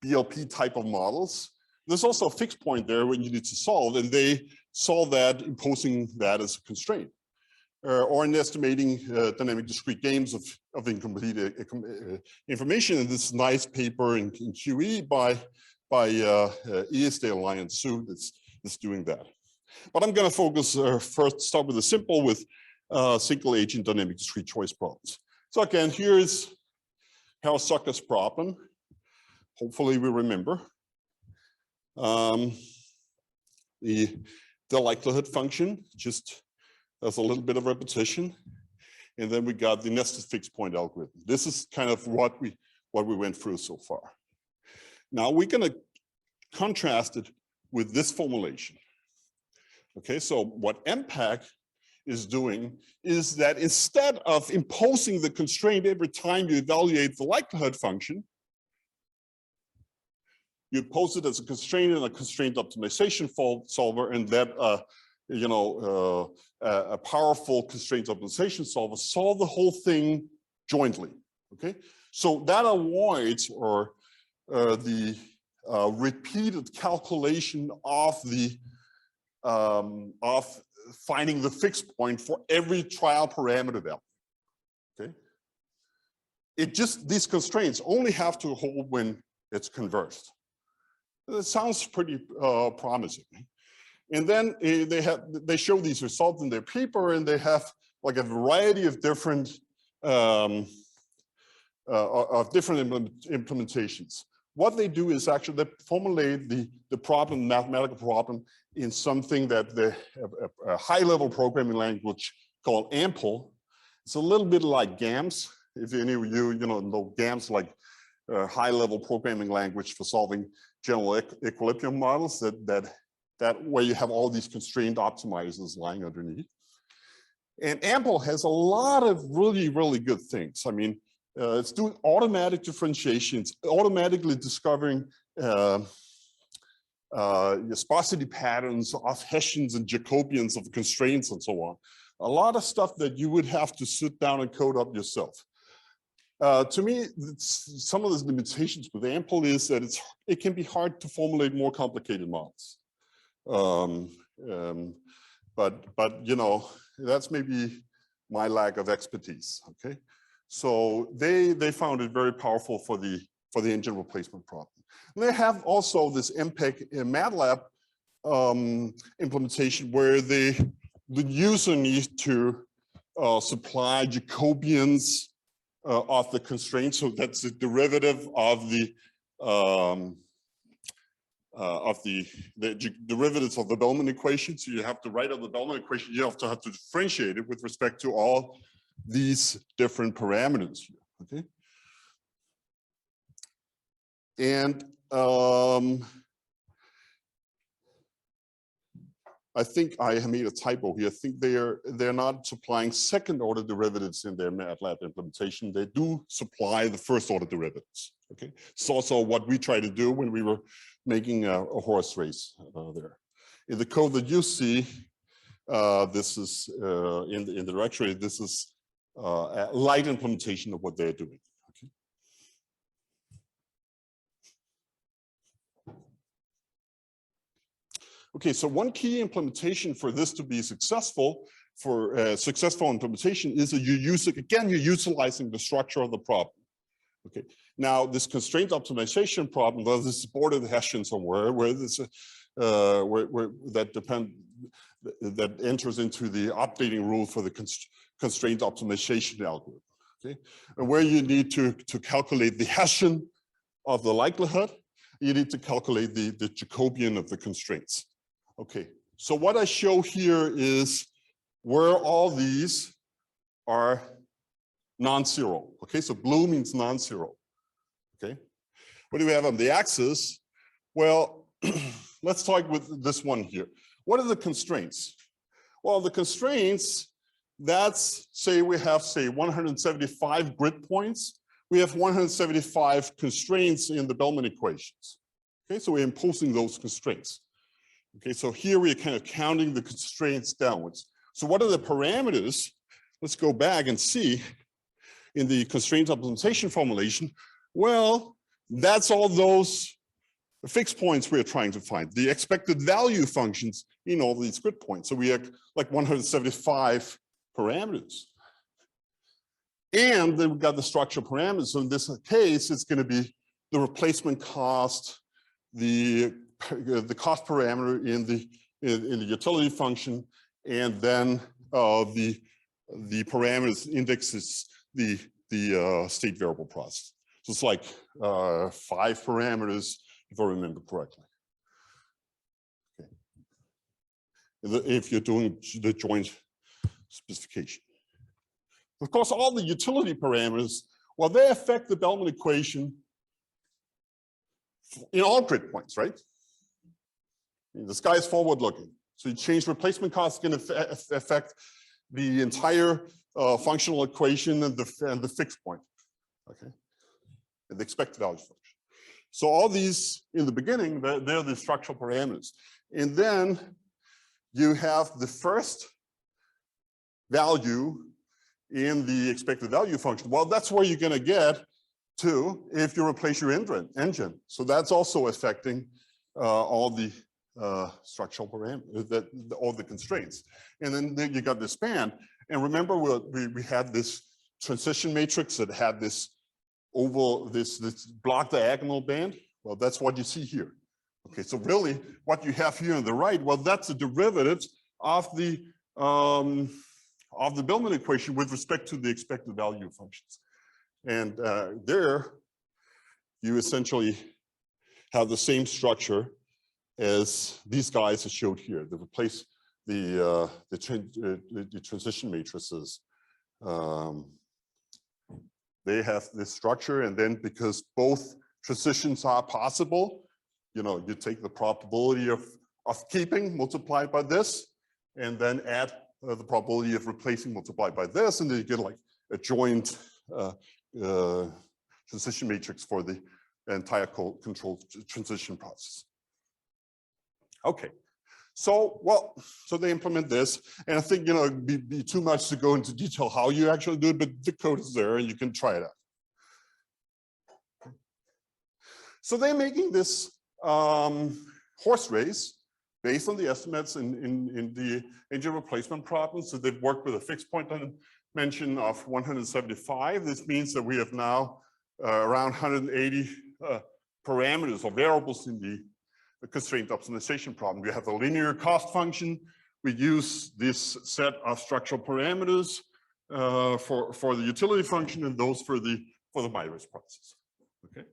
BLP type of models. There's also a fixed point there when you need to solve, and they solve that imposing that as a constraint. Or in estimating dynamic discrete games of incomplete information. In this nice paper in QE by Easdale, and Sue that's doing that. But I'm going to focus first, start with the simple with single agent dynamic discrete choice problems. So again, here's Harris-Zucker's problem. Hopefully we remember. The likelihood function, just as a little bit of repetition. And then we got the nested fixed point algorithm. This is kind of what we went through so far. Now we're going to contrast it with this formulation. Okay, so what MPEC is doing is that instead of imposing the constraint every time you evaluate the likelihood function, you pose it as a constraint in a constraint optimization solver, and that a powerful constraint optimization solver solve the whole thing jointly. Okay, so that avoids the repeated calculation of the finding the fixed point for every trial parameter value. Okay, these constraints only have to hold when it's conversed. It sounds pretty promising. And then they show these results in their paper, and they have like a variety of different implementations. What they do is actually they formulate the problem, mathematical problem, in something that a high-level programming language called AMPLE. It's a little bit like GAMS. If any of you know GAMS, like high-level programming language for solving general equilibrium models, that where you have all these constraint optimizers lying underneath. And AMPLE has a lot of really, really good things. I mean, it's doing automatic differentiations, automatically discovering sparsity patterns of Hessians and Jacobians of constraints and so on. A lot of stuff that you would have to sit down and code up yourself. To me, some of the limitations with AMPLE is that it can be hard to formulate more complicated models. But you know, that's maybe my lack of expertise. Okay, so they found it very powerful for the engine replacement problem. And they have also this MPEC MATLAB implementation where the user needs to supply Jacobians of the constraint. So that's the derivative of the derivatives of the Bellman equation. So you have to write out the Bellman equation. You have to differentiate it with respect to all these different parameters here. Okay. And I think I made a typo here. I think they're not supplying second order derivatives in their MATLAB implementation. They do supply the first order derivatives. Okay, it's also what we try to do when we were making a horse race there. In the code that you see, this is in the directory. This is a light implementation of what they're doing. Okay. Okay, so one key implementation for this to be successful, for successful implementation, is that you're utilizing the structure of the problem. Okay, now this constraint optimization problem, well, this is bordered Hessian somewhere, where this that enters into the updating rule for the constraint optimization algorithm. Okay, and where you need to calculate the Hessian of the likelihood, you need to calculate the Jacobian of the constraints. Okay, so what I show here is where all these are non-zero. Okay, so blue means non-zero. Okay, what do we have on the axis? Well, let's talk with this one here. What are the constraints? Well, the constraints, that's, say we have, say, 175 grid points. We have 175 constraints in the Bellman equations. Okay, so we're imposing those constraints. Okay, so here we're kind of counting the constraints downwards. So what are the parameters? Let's go back and see in the constraint optimization formulation. Well, that's all those fixed points we're trying to find, the expected value functions in all these grid points. So we have like 175 parameters. And then we've got the structure parameters. So in this case, it's going to be the replacement cost, the cost parameter in the utility function, and then the parameters indexes, the the state variable process. So it's like 5 parameters, if I remember correctly. Okay. If you're doing the joint specification. Of course, all the utility parameters, well, they affect the Bellman equation in all grid points, right? The sky is forward looking. So you change replacement costs can affect the entire functional equation and the fixed point, okay? And the expected value function. So all these in the beginning, they're the structural parameters. And then you have the first value in the expected value function. Well, that's where you're gonna get to if you replace your engine. So that's also affecting all the structural parameters, all the constraints. And then you got this span. And remember, we had this transition matrix that had this oval, this block diagonal band. Well, that's what you see here. Okay, so really what you have here on the right, well, that's the derivatives of the Bellman equation with respect to the expected value functions. And there you essentially have the same structure as these guys are showed here. They replace the transition matrices. They have this structure, and then because both transitions are possible, you take the probability of keeping multiplied by this, and then add the probability of replacing multiplied by this, and then you get like a joint transition matrix for the entire control transition process. Okay, so they implement this, and I think it'd be too much to go into detail how you actually do it, but the code is there and you can try it out. So they're making this horse race based on the estimates in the engine replacement problem. So they've worked with a fixed point dimension of 175. This means that we have now around 180 parameters or variables in the constraint optimization problem. We have a linear cost function. We use this set of structural parameters for the utility function, and those for the MIRAS process. Okay.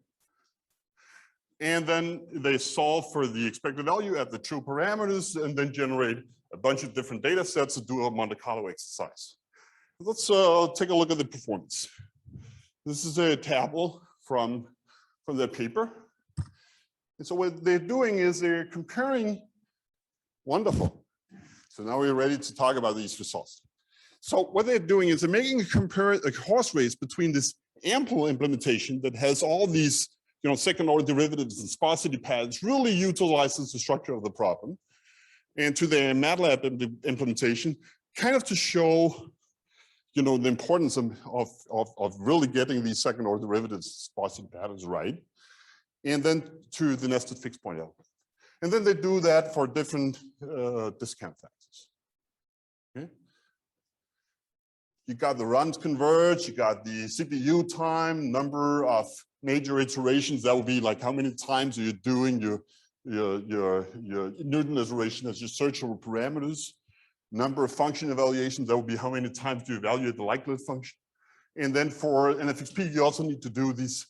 And then they solve for the expected value at the true parameters, and then generate a bunch of different data sets to do a Monte Carlo exercise. Let's take a look at the performance. This is a table from their paper. And so what they're doing is they're comparing, wonderful. So now we're ready to talk about these results. So what they're doing is they're making a horse race between this ample implementation that has all these second order derivatives and sparsity patterns, really utilizes the structure of the problem, and to their MATLAB implementation, kind of to show the importance of really getting these second order derivatives, sparsity patterns right, and then to the nested fixed point algorithm. And then they do that for different discount factors. Okay. You got the runs converged, you got the CPU time, number of major iterations. That would be like how many times are you doing your Newton iteration as your searchable parameters. Number of function evaluations, that would be how many times do you evaluate the likelihood function. And then for NFXP, you also need to do these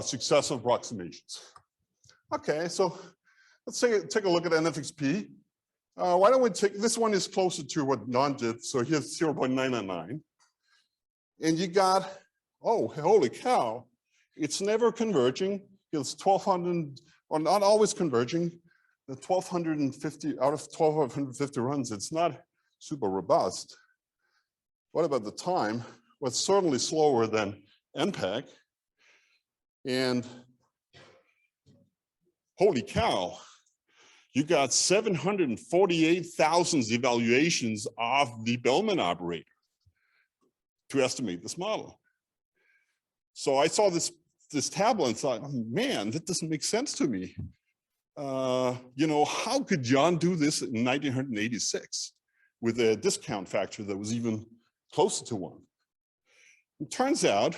successive approximations. Okay, so let's take a look at NFXP. Why don't we take, this one is closer to what Jan did. So here's 0.999. And you got, oh, holy cow, it's never converging. It's 1200, or not always converging. The 1250, out of 1250 runs, it's not super robust. What about the time? Well, it's certainly slower than MPEC. And holy cow, you got 748,000 evaluations of the Bellman operator to estimate this model. So I saw this table and thought, oh, man, that doesn't make sense to me. How could John do this in 1986 with a discount factor that was even closer to 1? It turns out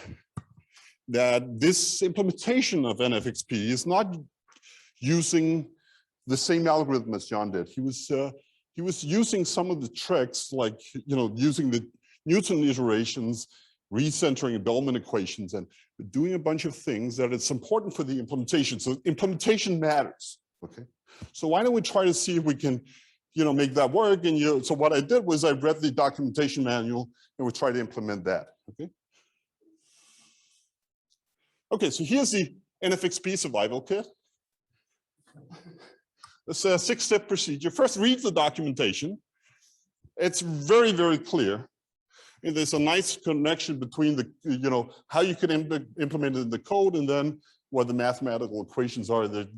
that this implementation of NFXP is not using the same algorithm as John did. He was using some of the tricks, like using the Newton iterations recentering Bellman equations, and doing a bunch of things that it's important for the implementation. So implementation matters, okay? So why don't we try to see if we can, make that work? And so what I did was I read the documentation manual and we try to implement that, okay? Okay, so here's the NFXP survival kit. It's a 6-step procedure. First, read the documentation. It's very, very clear. And there's a nice connection between the, how you can implement it in the code and then what the mathematical equations are, the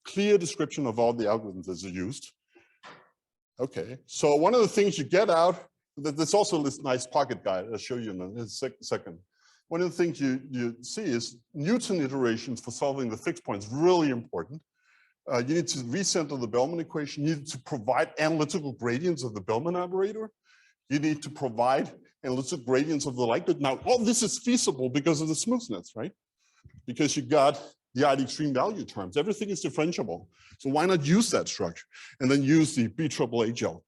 clear description of all the algorithms that are used. Okay, so one of the things you get out, there's also this nice pocket guide I'll show you in a second. One of the things you see is Newton iterations for solving the fixed points, really important. You need to recenter the Bellman equation. You need to provide analytical gradients of the Bellman operator. You need to provide analytical gradients of the likelihood. Now, all this is feasible because of the smoothness, right? Because you got the odd extreme value terms. Everything is differentiable. So why not use that structure and then use the BHH algorithm?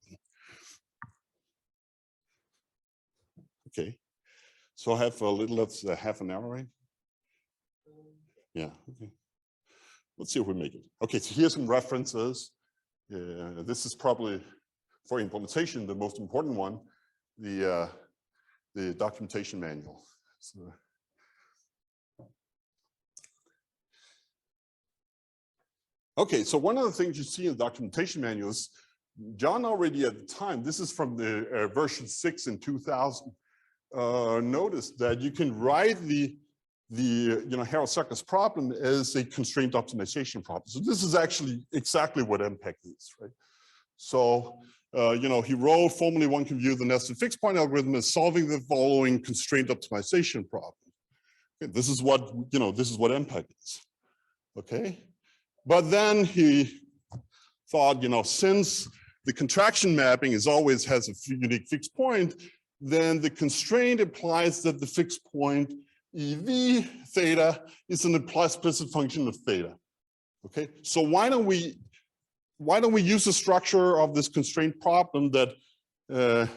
Okay. So I have a little, that's half an hour, right? Yeah, okay. Let's see if we make it. Okay, so here's some references. This is probably, for implementation, the most important one, the documentation manual. So, okay, so one of the things you see in the documentation manual is, John already at the time, this is from the version 6 in 2000, noticed that you can write the Harrell-Sacker's problem as a constraint optimization problem. So this is actually exactly what MPEC is, right? So, he wrote, formally one can view the nested fixed point algorithm as solving the following constraint optimization problem. Okay, this is what MPEC is, okay? But then he thought, since the contraction mapping always has a unique fixed point, then the constraint implies that the fixed point EV theta is an implicit function of theta. Okay, so why don't we use the structure of this constraint problem that that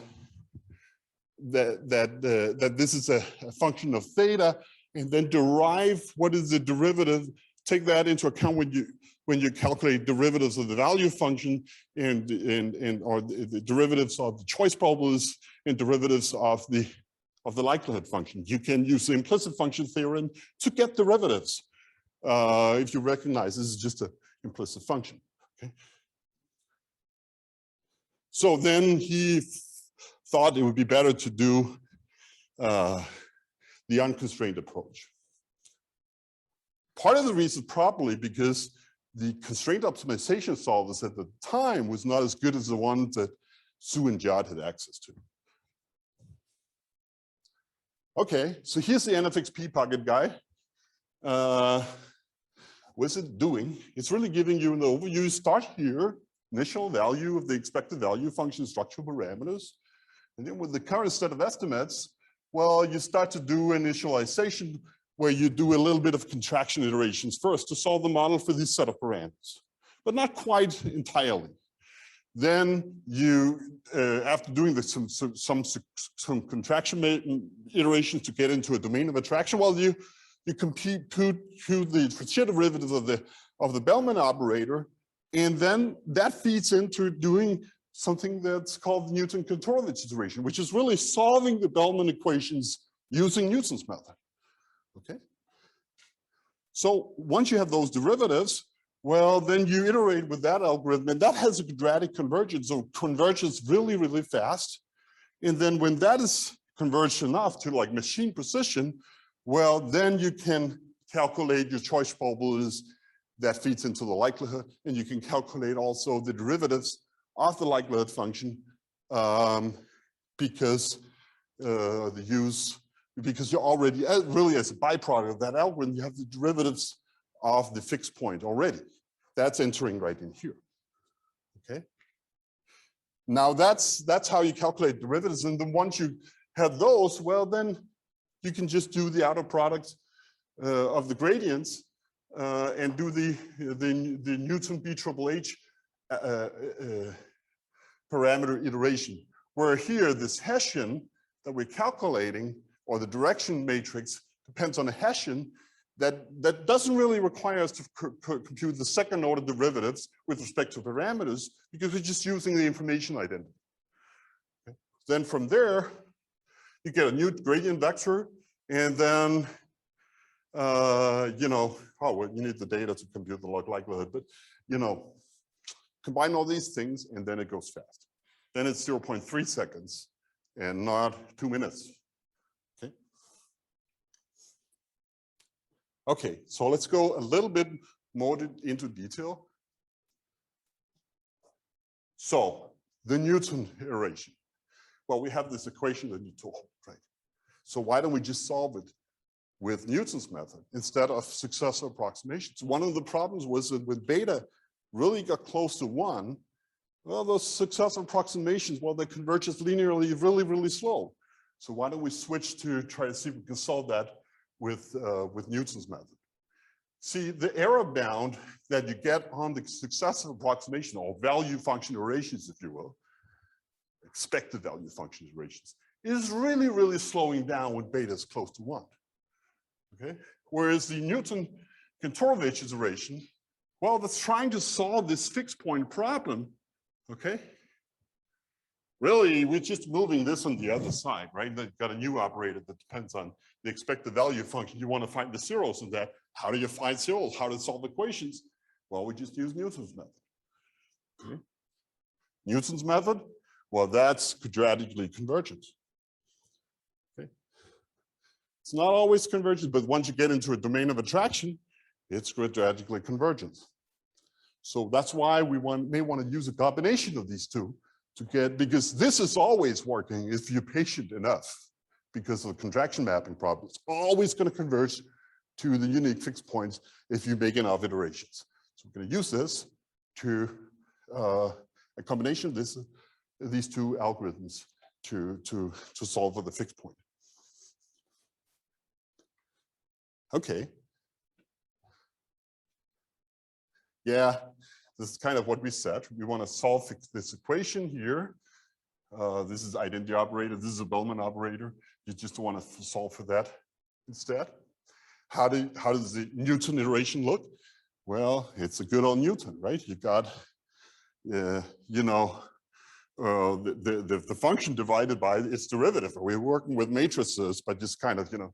this is a function of theta, and then derive what is the derivative, take that into account when you calculate derivatives of the value function and or the derivatives of the choice bubbles and derivatives of the likelihood function. You can use the implicit function theorem to get derivatives. If you recognize this is just an implicit function. Okay. So then he thought it would be better to do the unconstrained approach. Part of the reason probably because the constraint optimization solvers at the time was not as good as the ones that Sue and Jod had access to. Okay, so here's the NFXP pocket guide. What's it doing? It's really giving you an overview. Start here, initial value of the expected value function structural parameters. And then with the current set of estimates, well, you start to do initialization where you do a little bit of contraction iterations first to solve the model for this set of parameters, but not quite entirely. Then you, after doing some contraction iterations to get into a domain of attraction, well, you compute the Trier derivative of the Bellman operator, and then that feeds into doing something that's called the Newton-Kantorovich iteration, which is really solving the Bellman equations using Newton's method. Okay. So once you have those derivatives, well, then you iterate with that algorithm, and that has a quadratic convergence, so converges really, really fast. And then when that is converged enough to like machine precision, well, then you can calculate your choice bubbles that feeds into the likelihood, and you can calculate also the derivatives of the likelihood function because you're already, really as a byproduct of that algorithm, you have the derivatives of the fixed point already. That's entering right in here, okay? Now that's how you calculate derivatives, and then once you have those, well, then you can just do the outer product of the gradients and do the Newton BHH parameter iteration, where here this Hessian that we're calculating or the direction matrix depends on a Hessian that doesn't really require us to compute the second order derivatives with respect to parameters because we're just using the information identity. Okay. Then from there, you get a new gradient vector, and then, you know, oh, well, you need the data to compute the log likelihood, but, you know, combine all these things, and then it goes fast. Then it's 0.3 seconds and not 2 minutes. Okay. Okay, so let's go a little bit more into detail. So the Newton iteration. Well, we have this equation that you told, right? So why don't we just solve it with Newton's method instead of successive approximations? One of the problems was that when beta really got close to 1, well, those successive approximations, well, they converge linearly really, really slow. So why don't we switch to try to see if we can solve that with Newton's method? See, the error bound that you get on the successive approximation, or value function iterations, if you will, expected value function iterations, is really, really slowing down when beta is close to 1. Okay, whereas the Newton-Kantorovich iteration, well, that's trying to solve this fixed point problem. Okay, really, we're just moving this on the other side, right? They've got a new operator that depends on the expected value function. You want to find the zeros in that. How do you find zeros? How to solve equations? Well, we just use Newton's method. Okay. Newton's method, well, that's quadratically convergent. Okay. It's not always convergent, but once you get into a domain of attraction, it's quadratically convergent. So that's why we may want to use a combination of these two to get, because this is always working if you're patient enough, because of the contraction mapping problem. It's always going to converge to the unique fixed points if you make enough iterations. So we're going to use this to a combination of these two algorithms to solve for the fixed point. Okay. Yeah, this is kind of what we said. We want to solve this equation here. This is identity operator. This is a Bellman operator. You just want to solve for that instead. How does the Newton iteration look? Well, it's a good old Newton, right? You've got, you know, the function divided by its derivative. We're working with matrices, but just kind of, you know,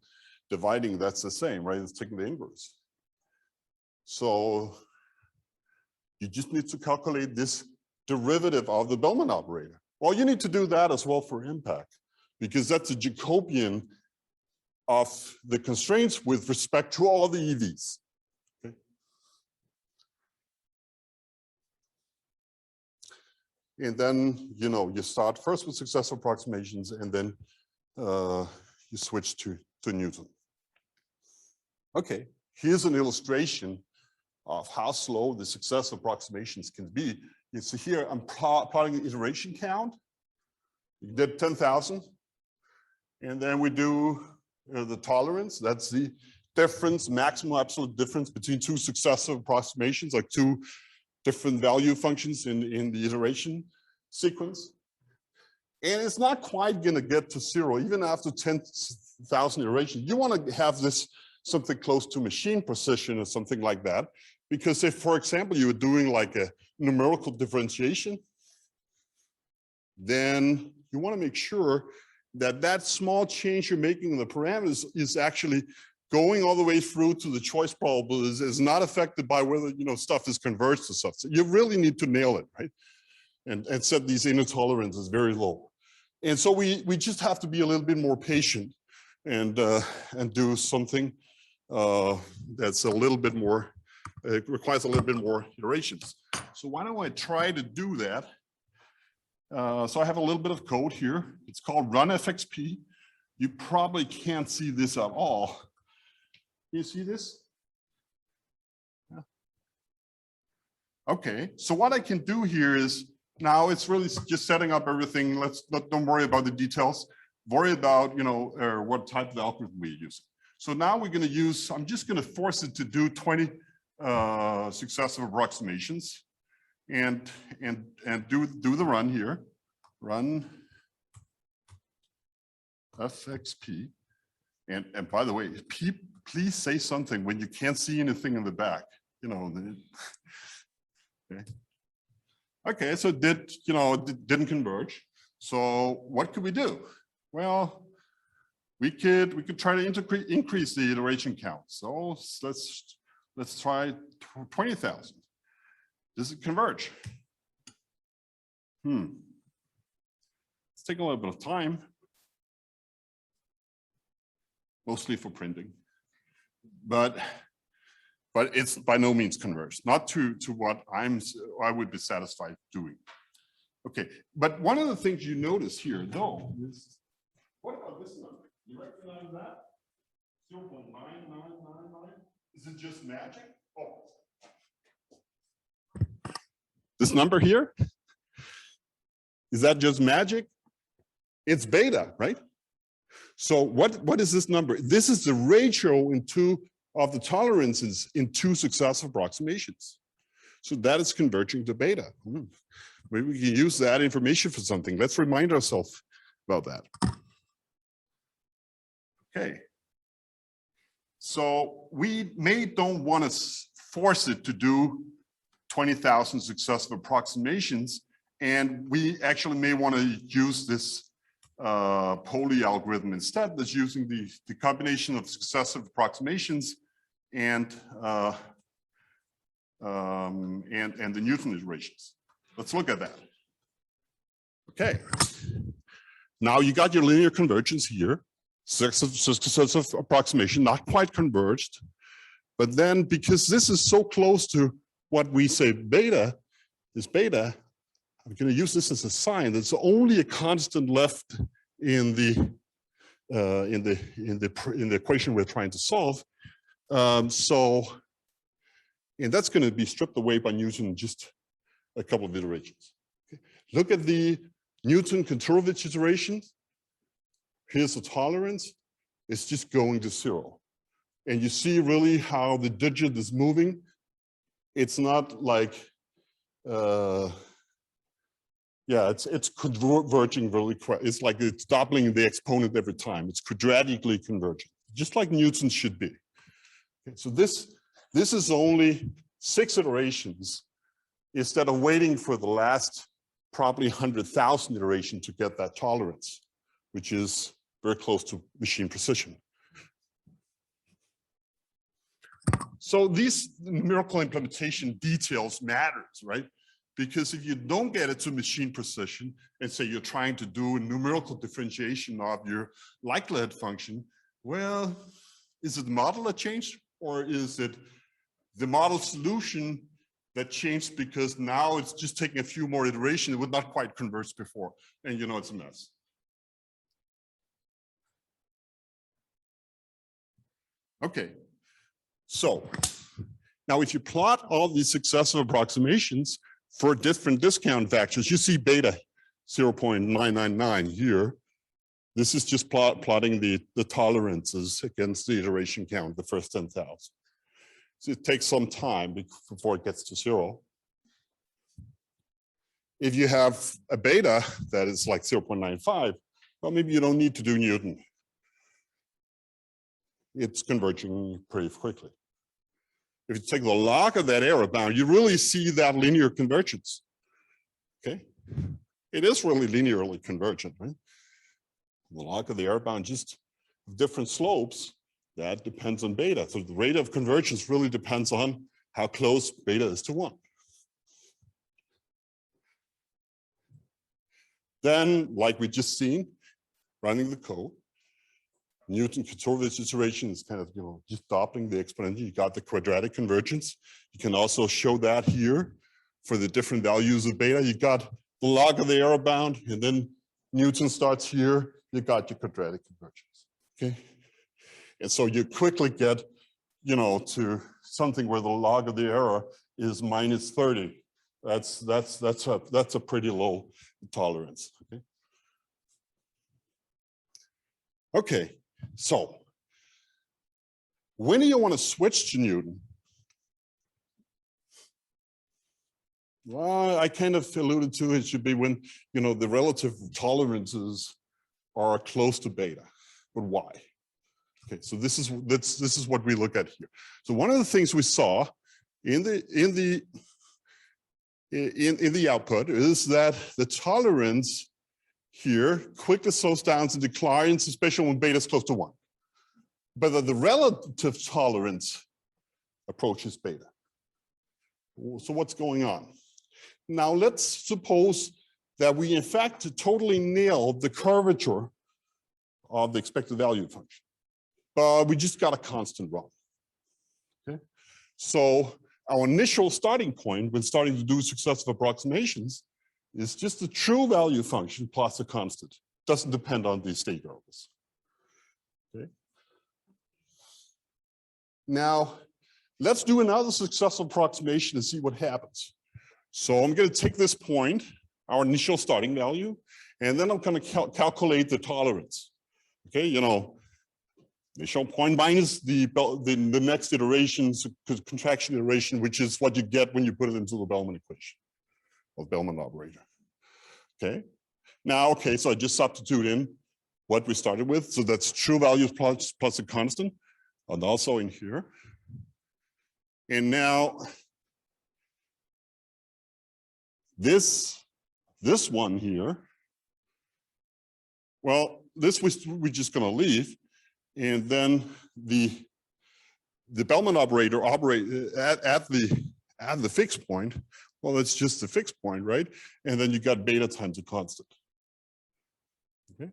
dividing, that's the same, right? It's taking the inverse. So you just need to calculate this derivative of the Bellman operator. Well, you need to do that as well for MPEC, because that's a Jacobian of the constraints with respect to all the EVs. Okay. And then, you know, you start first with successive approximations, and then you switch to Newton. Okay, here's an illustration of how slow the successive approximations can be. You see here, I'm plotting the iteration count. You did 10,000. And then we do the tolerance. That's the difference, maximal absolute difference between two successive approximations, like two different value functions in the iteration sequence. And it's not quite going to get to 0, even after 10,000 iterations. You want to have this something close to machine precision or something like that. Because if, for example, you were doing like a numerical differentiation, then you want to make sure that that small change you're making in the parameters is actually going all the way through to the choice probability is not affected by whether, you know, stuff is converged to stuff. So you really need to nail it, right? And set these inner tolerances very low. And so we just have to be a little bit more patient and do something that's a little bit more, it requires a little bit more iterations. So why don't I try to do that? So I have a little bit of code here. It's called run FXP. You probably can't see this at all. Can you see this? Yeah. Okay, so what I can do here is, now it's really just setting up everything. Don't worry about the details. Worry about, you know, what type of algorithm we're using. So now we're going to use, I'm just going to force it to do 20 successive approximations and do the run here. Run FXP. And by the way, please say something when you can't see anything in the back, you know. Okay. Okay, so it didn't converge. So what could we do? Well, we could try to increase the iteration count. So let's try 20,000. Does it converge? It's taking a little bit of time, mostly for printing, but it's by no means converged, not to what I would be satisfied doing. Okay, but one of the things you notice here, though, is what about this number? You recognize that? 0.9999. Is it just magic? Oh, this number here, is that just magic? It's beta, right? So what is this number? This is the ratio of the tolerances in two successive approximations. So that is converging to beta. Maybe we can use that information for something. Let's remind ourselves about that. Okay. So we don't want to force it to do 20,000 successive approximations, and we actually may want to use this Pauli algorithm instead, that's using the combination of successive approximations and the Newton iterations. Let's look at that. Okay. Now you got your linear convergence here, successive approximation, not quite converged, but then because this is so close to what we say beta is beta, I'm going to use this as a sign. There's only a constant left in the equation we're trying to solve. And that's going to be stripped away by Newton in just a couple of iterations. Okay. Look at the Newton Kontorovich iterations. Here's the tolerance. It's just going to 0. And you see really how the digit is moving. It's not like, it's converging really quick. It's like it's doubling the exponent every time. It's quadratically converging, just like Newton should be. Okay, so this is only 6 iterations instead of waiting for the last probably 100,000 iteration to get that tolerance, which is very close to machine precision. So these numerical implementation details matters, right? Because if you don't get it to machine precision and say you're trying to do a numerical differentiation of your likelihood function, well, is it the model that changed, or is it the model solution that changed because now it's just taking a few more iterations? It would not quite converge before, and it's a mess. Okay, so now if you plot all these successive approximations for different discount factors, you see beta 0.999 here. This is just plotting the tolerances against the iteration count, the first 10,000. So it takes some time before it gets to 0. If you have a beta that is like 0.95, well, maybe you don't need to do Newton. It's converging pretty quickly. If you take the log of that error bound, you really see that linear convergence. Okay, it is really linearly convergent, right? The log of the error bound, just different slopes, that depends on beta. So the rate of convergence really depends on how close beta is to 1. Then, like we just seen, running the code, Newton Kontorovich iteration is kind of, just doubling the exponential. You got the quadratic convergence. You can also show that here for the different values of beta. You got the log of the error bound, and then Newton starts here. You got your quadratic convergence. Okay, and so you quickly get, to something where the log of the error is -30. That's a pretty low tolerance. Okay. Okay. So, when do you want to switch to Newton? Well, I kind of alluded to it should be when, the relative tolerances are close to beta. But why? Okay, so this is what we look at here. So one of the things we saw in the output is that the tolerance here quickly slows down and declines, especially when beta is close to 1. But the relative tolerance approaches beta. So what's going on? Now let's suppose that we in fact totally nailed the curvature of the expected value function, but we just got a constant wrong. Okay, so our initial starting point when starting to do successive approximations is just the true value function plus a constant. Doesn't depend on the state variables. Okay. Now, let's do another successive approximation and see what happens. So I'm going to take this point, our initial starting value, and then I'm going to calculate the tolerance. Okay, you know, initial point minus the next iteration, contraction iteration, which is what you get when you put it into the Bellman equation, or Bellman operator. Okay, now, okay, so I just substitute in what we started with. So that's true values plus a constant, and also in here. And now, this one here, well, this we're just going to leave, and then the Bellman operator operate at the fixed point. Well, it's just the fixed point, right? And then you got beta times a constant. Okay,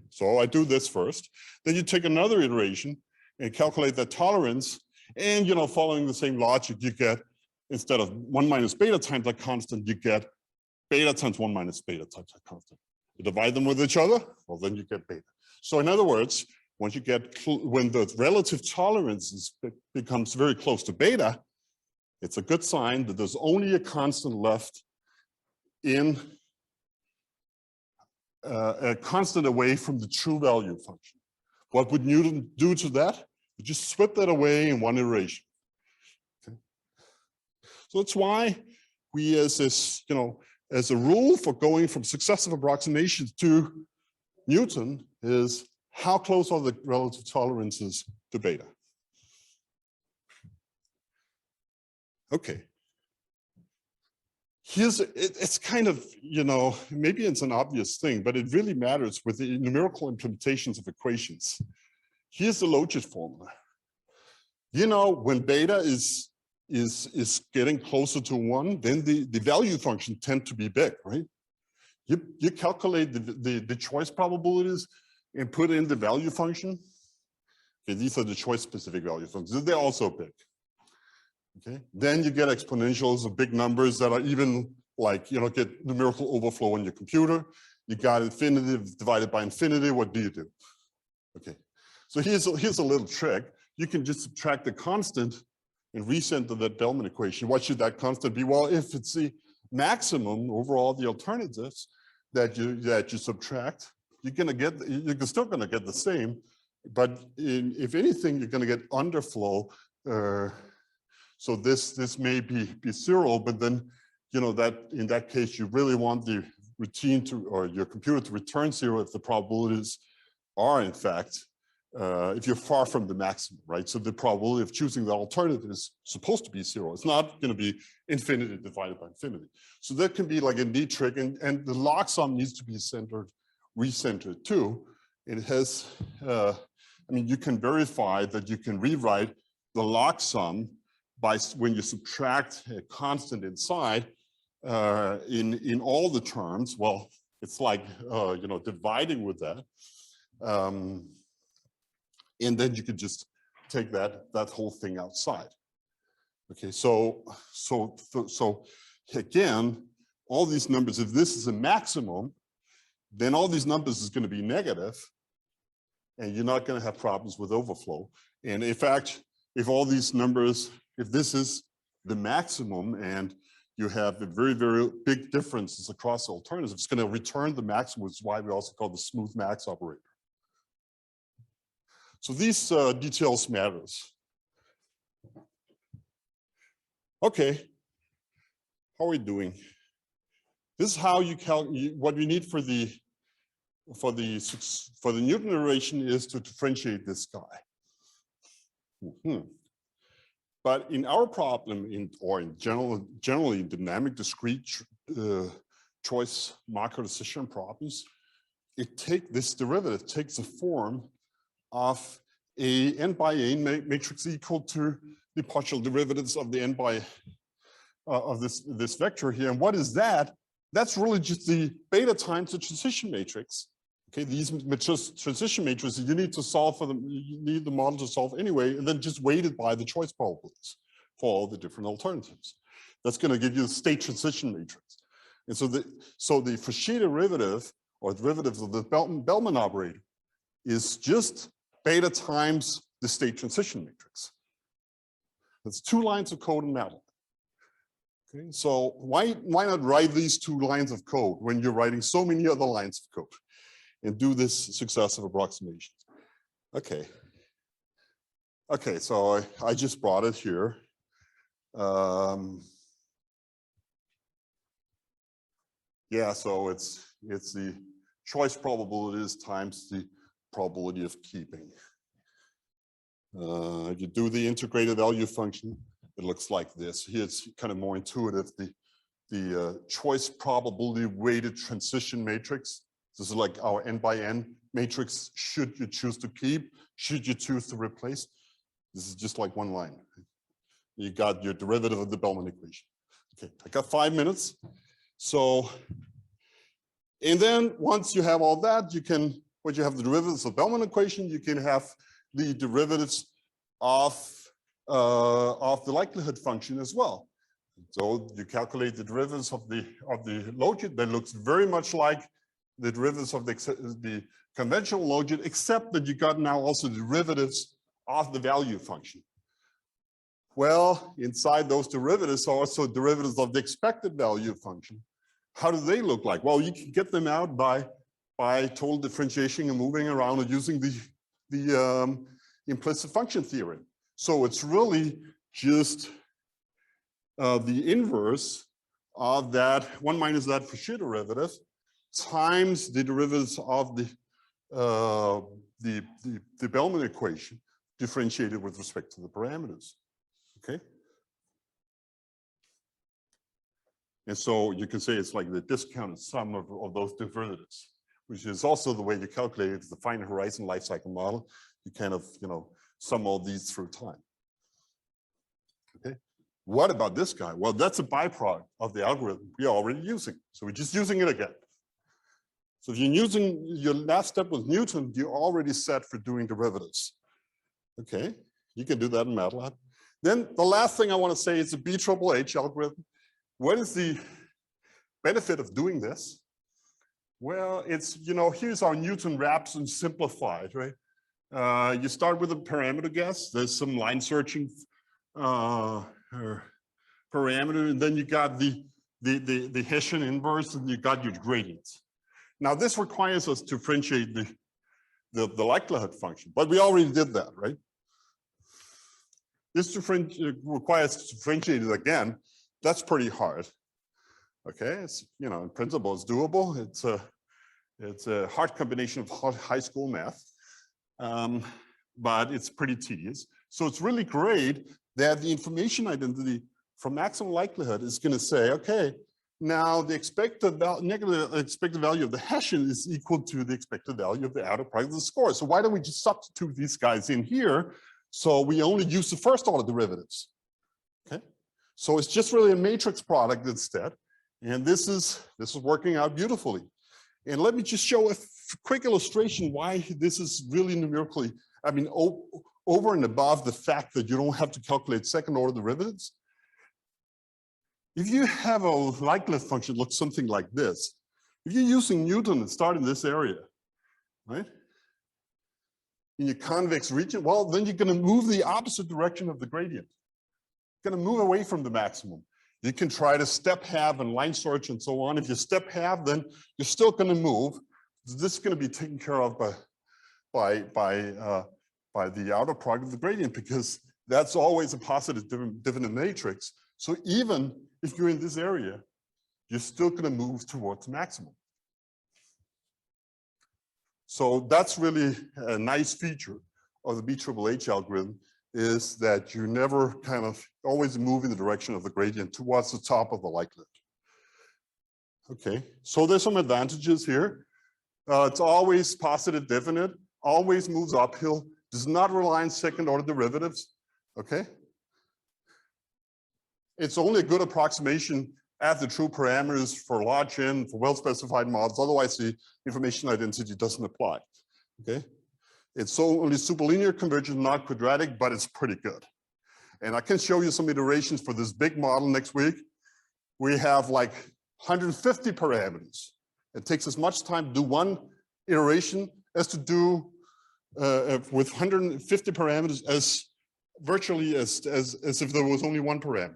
so I do this first. Then you take another iteration and calculate that tolerance, and you know, following the same logic, you get, instead of 1 minus beta times that constant, you get beta times 1 minus beta times that constant. You divide them with each other, well, then you get beta. So in other words, once you get, when the relative tolerance becomes very close to beta, it's a good sign that there's only a constant left in a constant away from the true value function. What would Newton do to that? You just sweep that away in one iteration. Okay. So that's why we, as this, you know, as a rule for going from successive approximations to Newton, is how close are the relative tolerances to beta? Okay. It's kind of, you know, maybe it's an obvious thing, but it really matters with the numerical implementations of equations. Here's the logit formula. You know, when beta is getting closer to 1, then the value function tend to be big, right? You calculate the choice probabilities and put in the value function. Okay, these are the choice specific value functions. They're also big. Okay, then you get exponentials of big numbers that are even like, you know, get numerical overflow on your computer. You got infinity divided by infinity. What do you do? Okay, so here's a little trick. You can just subtract the constant and recenter that Bellman equation. What should that constant be? Well, if it's the maximum over all the alternatives that you subtract, you're still gonna get the same, but if anything, you're gonna get underflow. So this may be 0, but then, you know, that in that case, you really want the routine to, or your computer to return 0 if the probabilities are in fact, if you're far from the maximum, right? So the probability of choosing the alternative is supposed to be 0. It's not going to be infinity divided by infinity. So that can be like a neat trick, and the log sum needs to be recentered too. It has, I mean, you can verify that you can rewrite the log sum by when you subtract a constant inside in all the terms. Well, it's like you know, dividing with that, and then you could just take that whole thing outside. Okay, so again, all these numbers, if this is a maximum, then all these numbers is going to be negative, and you're not going to have problems with overflow. And in fact, if all these numbers, if this is the maximum and you have a very, very big differences across the alternatives, it's going to return the maximum, which is why we also call the smooth max operator. So these details matters. Okay, how are we doing? This is how you calculate what you need for the for the Newton iteration is to differentiate this guy. But in our problem, generally dynamic discrete choice marker decision problems, this derivative takes the form of a n by n matrix equal to the partial derivatives of the n by of this vector here. And what is that? That's really just the beta times the transition matrix. Okay, these transition matrices you need to solve for them. You need the model to solve anyway, and then just weighted by the choice probabilities for all the different alternatives. That's going to give you the state transition matrix. And so the Fauché derivative or derivatives of the Bellman operator is just beta times the state transition matrix. That's 2 lines of code in MATLAB. Okay, so why not write these 2 lines of code when you're writing so many other lines of code and do this successive approximation? Okay. Okay, so I just brought it here. Yeah, so it's the choice probabilities times the probability of keeping. If you do the integrated value function, it looks like this. Here it's kind of more intuitive. The choice probability weighted transition matrix. This is like our n by n matrix. Should you choose to keep? Should you choose to replace? This is just like 1 line. You got your derivative of the Bellman equation. Okay, I got 5 minutes. So, and then once you have all that, you can, once you have the derivatives of the Bellman equation, you can have the derivatives of the likelihood function as well. So you calculate the derivatives of the logit that looks very much like the derivatives of the conventional logit, except that you got now also the derivatives of the value function. Well, inside those derivatives are also derivatives of the expected value function. How do they look like? Well, you can get them out by total differentiation and moving around and using the implicit function theorem. So it's really just the inverse of that 1 minus that Fauché derivative times the derivatives of the Bellman equation differentiated with respect to the parameters. Okay. And so you can say it's like the discounted sum of those derivatives, which is also the way you calculate it, the finite horizon life cycle model. You kind of, sum all these through time. Okay. What about this guy? Well, that's a byproduct of the algorithm we are already using. So we're just using it again. So if you're using your last step with Newton, you're already set for doing derivatives. Okay, you can do that in MATLAB. Then the last thing I want to say is the BHHH algorithm. What is the benefit of doing this? Well, it's, here's our Newton-Raphson simplified, right? You start with a parameter guess. There's some line searching parameter, and then you got the Hessian inverse, and you got your gradients. Now, this requires us to differentiate the likelihood function, but we already did that, right? This requires us to differentiate it again. That's pretty hard. Okay, it's, in principle, it's doable. It's a hard combination of high school math, but it's pretty tedious. So it's really great that the information identity from maximum likelihood is going to say, okay, now the negative expected value of the Hessian is equal to the expected value of the outer product of the score. So why don't we just substitute these guys in here? So we only use the first order derivatives. Okay, so it's just really a matrix product instead. And this is working out beautifully. And let me just show a quick illustration why this is really numerically, over and above the fact that you don't have to calculate second order derivatives. If you have a likelihood function that looks something like this, if you're using Newton and start in this area, right? In your convex region, well, then you're going to move the opposite direction of the gradient. You're going to move away from the maximum. You can try to step halve and line search and so on. If you step halve, then you're still going to move. This is going to be taken care of by the outer product of the gradient, because that's always a positive dividend matrix. So even if you're in this area, you're still going to move towards maximum. So that's really a nice feature of the BHHH algorithm, is that you never kind of always move in the direction of the gradient towards the top of the likelihood. Okay, so there's some advantages here. It's always positive definite, always moves uphill, does not rely on second order derivatives. Okay. It's only a good approximation at the true parameters for large N, for well-specified models. Otherwise, the information identity doesn't apply. Okay. It's only superlinear convergent, not quadratic, but it's pretty good. And I can show you some iterations for this big model next week. We have like 150 parameters. It takes as much time to do one iteration as to do with 150 parameters as virtually as if there was only one parameter.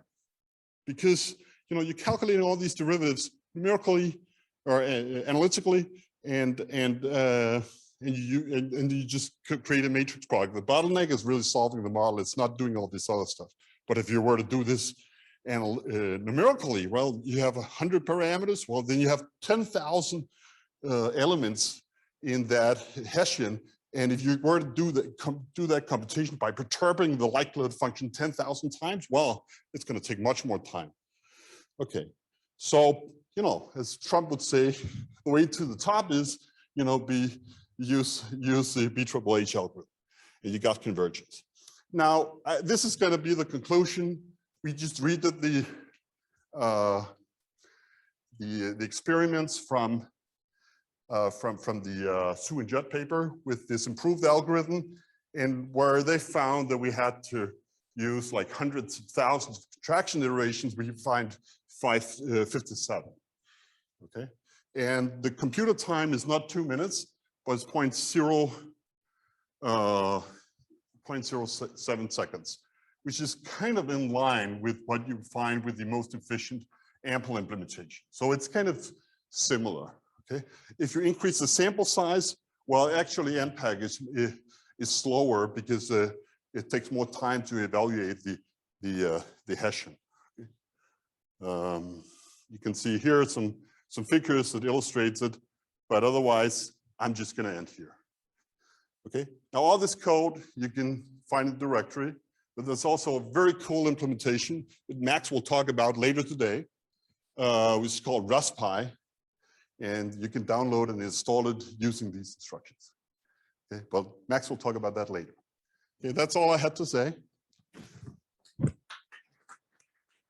Because you're calculating all these derivatives numerically or analytically, and you just create a matrix product. The bottleneck is really solving the model. It's not doing all this other stuff. But if you were to do this numerically, well, you have 100 parameters. Well, then you have 10,000 elements in that Hessian. And if you were to do that computation by perturbing the likelihood function 10,000 times, well, it's going to take much more time. Okay, so as Trump would say, the way to the top is use the BHHH algorithm, and you got convergence. Now, this is going to be the conclusion. We just read that the experiments from the Su and Judd paper with this improved algorithm, and where they found that we had to use like hundreds of thousands of contraction iterations, we find 57. Okay, and the computer time is not 2 minutes, but it's 0.07 seconds, which is kind of in line with what you find with the most efficient ample implementation. So it's kind of similar. Okay, if you increase the sample size, well, actually MPEC is slower because it takes more time to evaluate the Hessian. Okay. You can see here some figures that illustrates it, but otherwise, I'm just going to end here. Okay, now all this code you can find in the directory, but there's also a very cool implementation that Max will talk about later today, which is called RustPy. And you can download and install it using these instructions. Okay, but Max will talk about that later. Okay, that's all I had to say.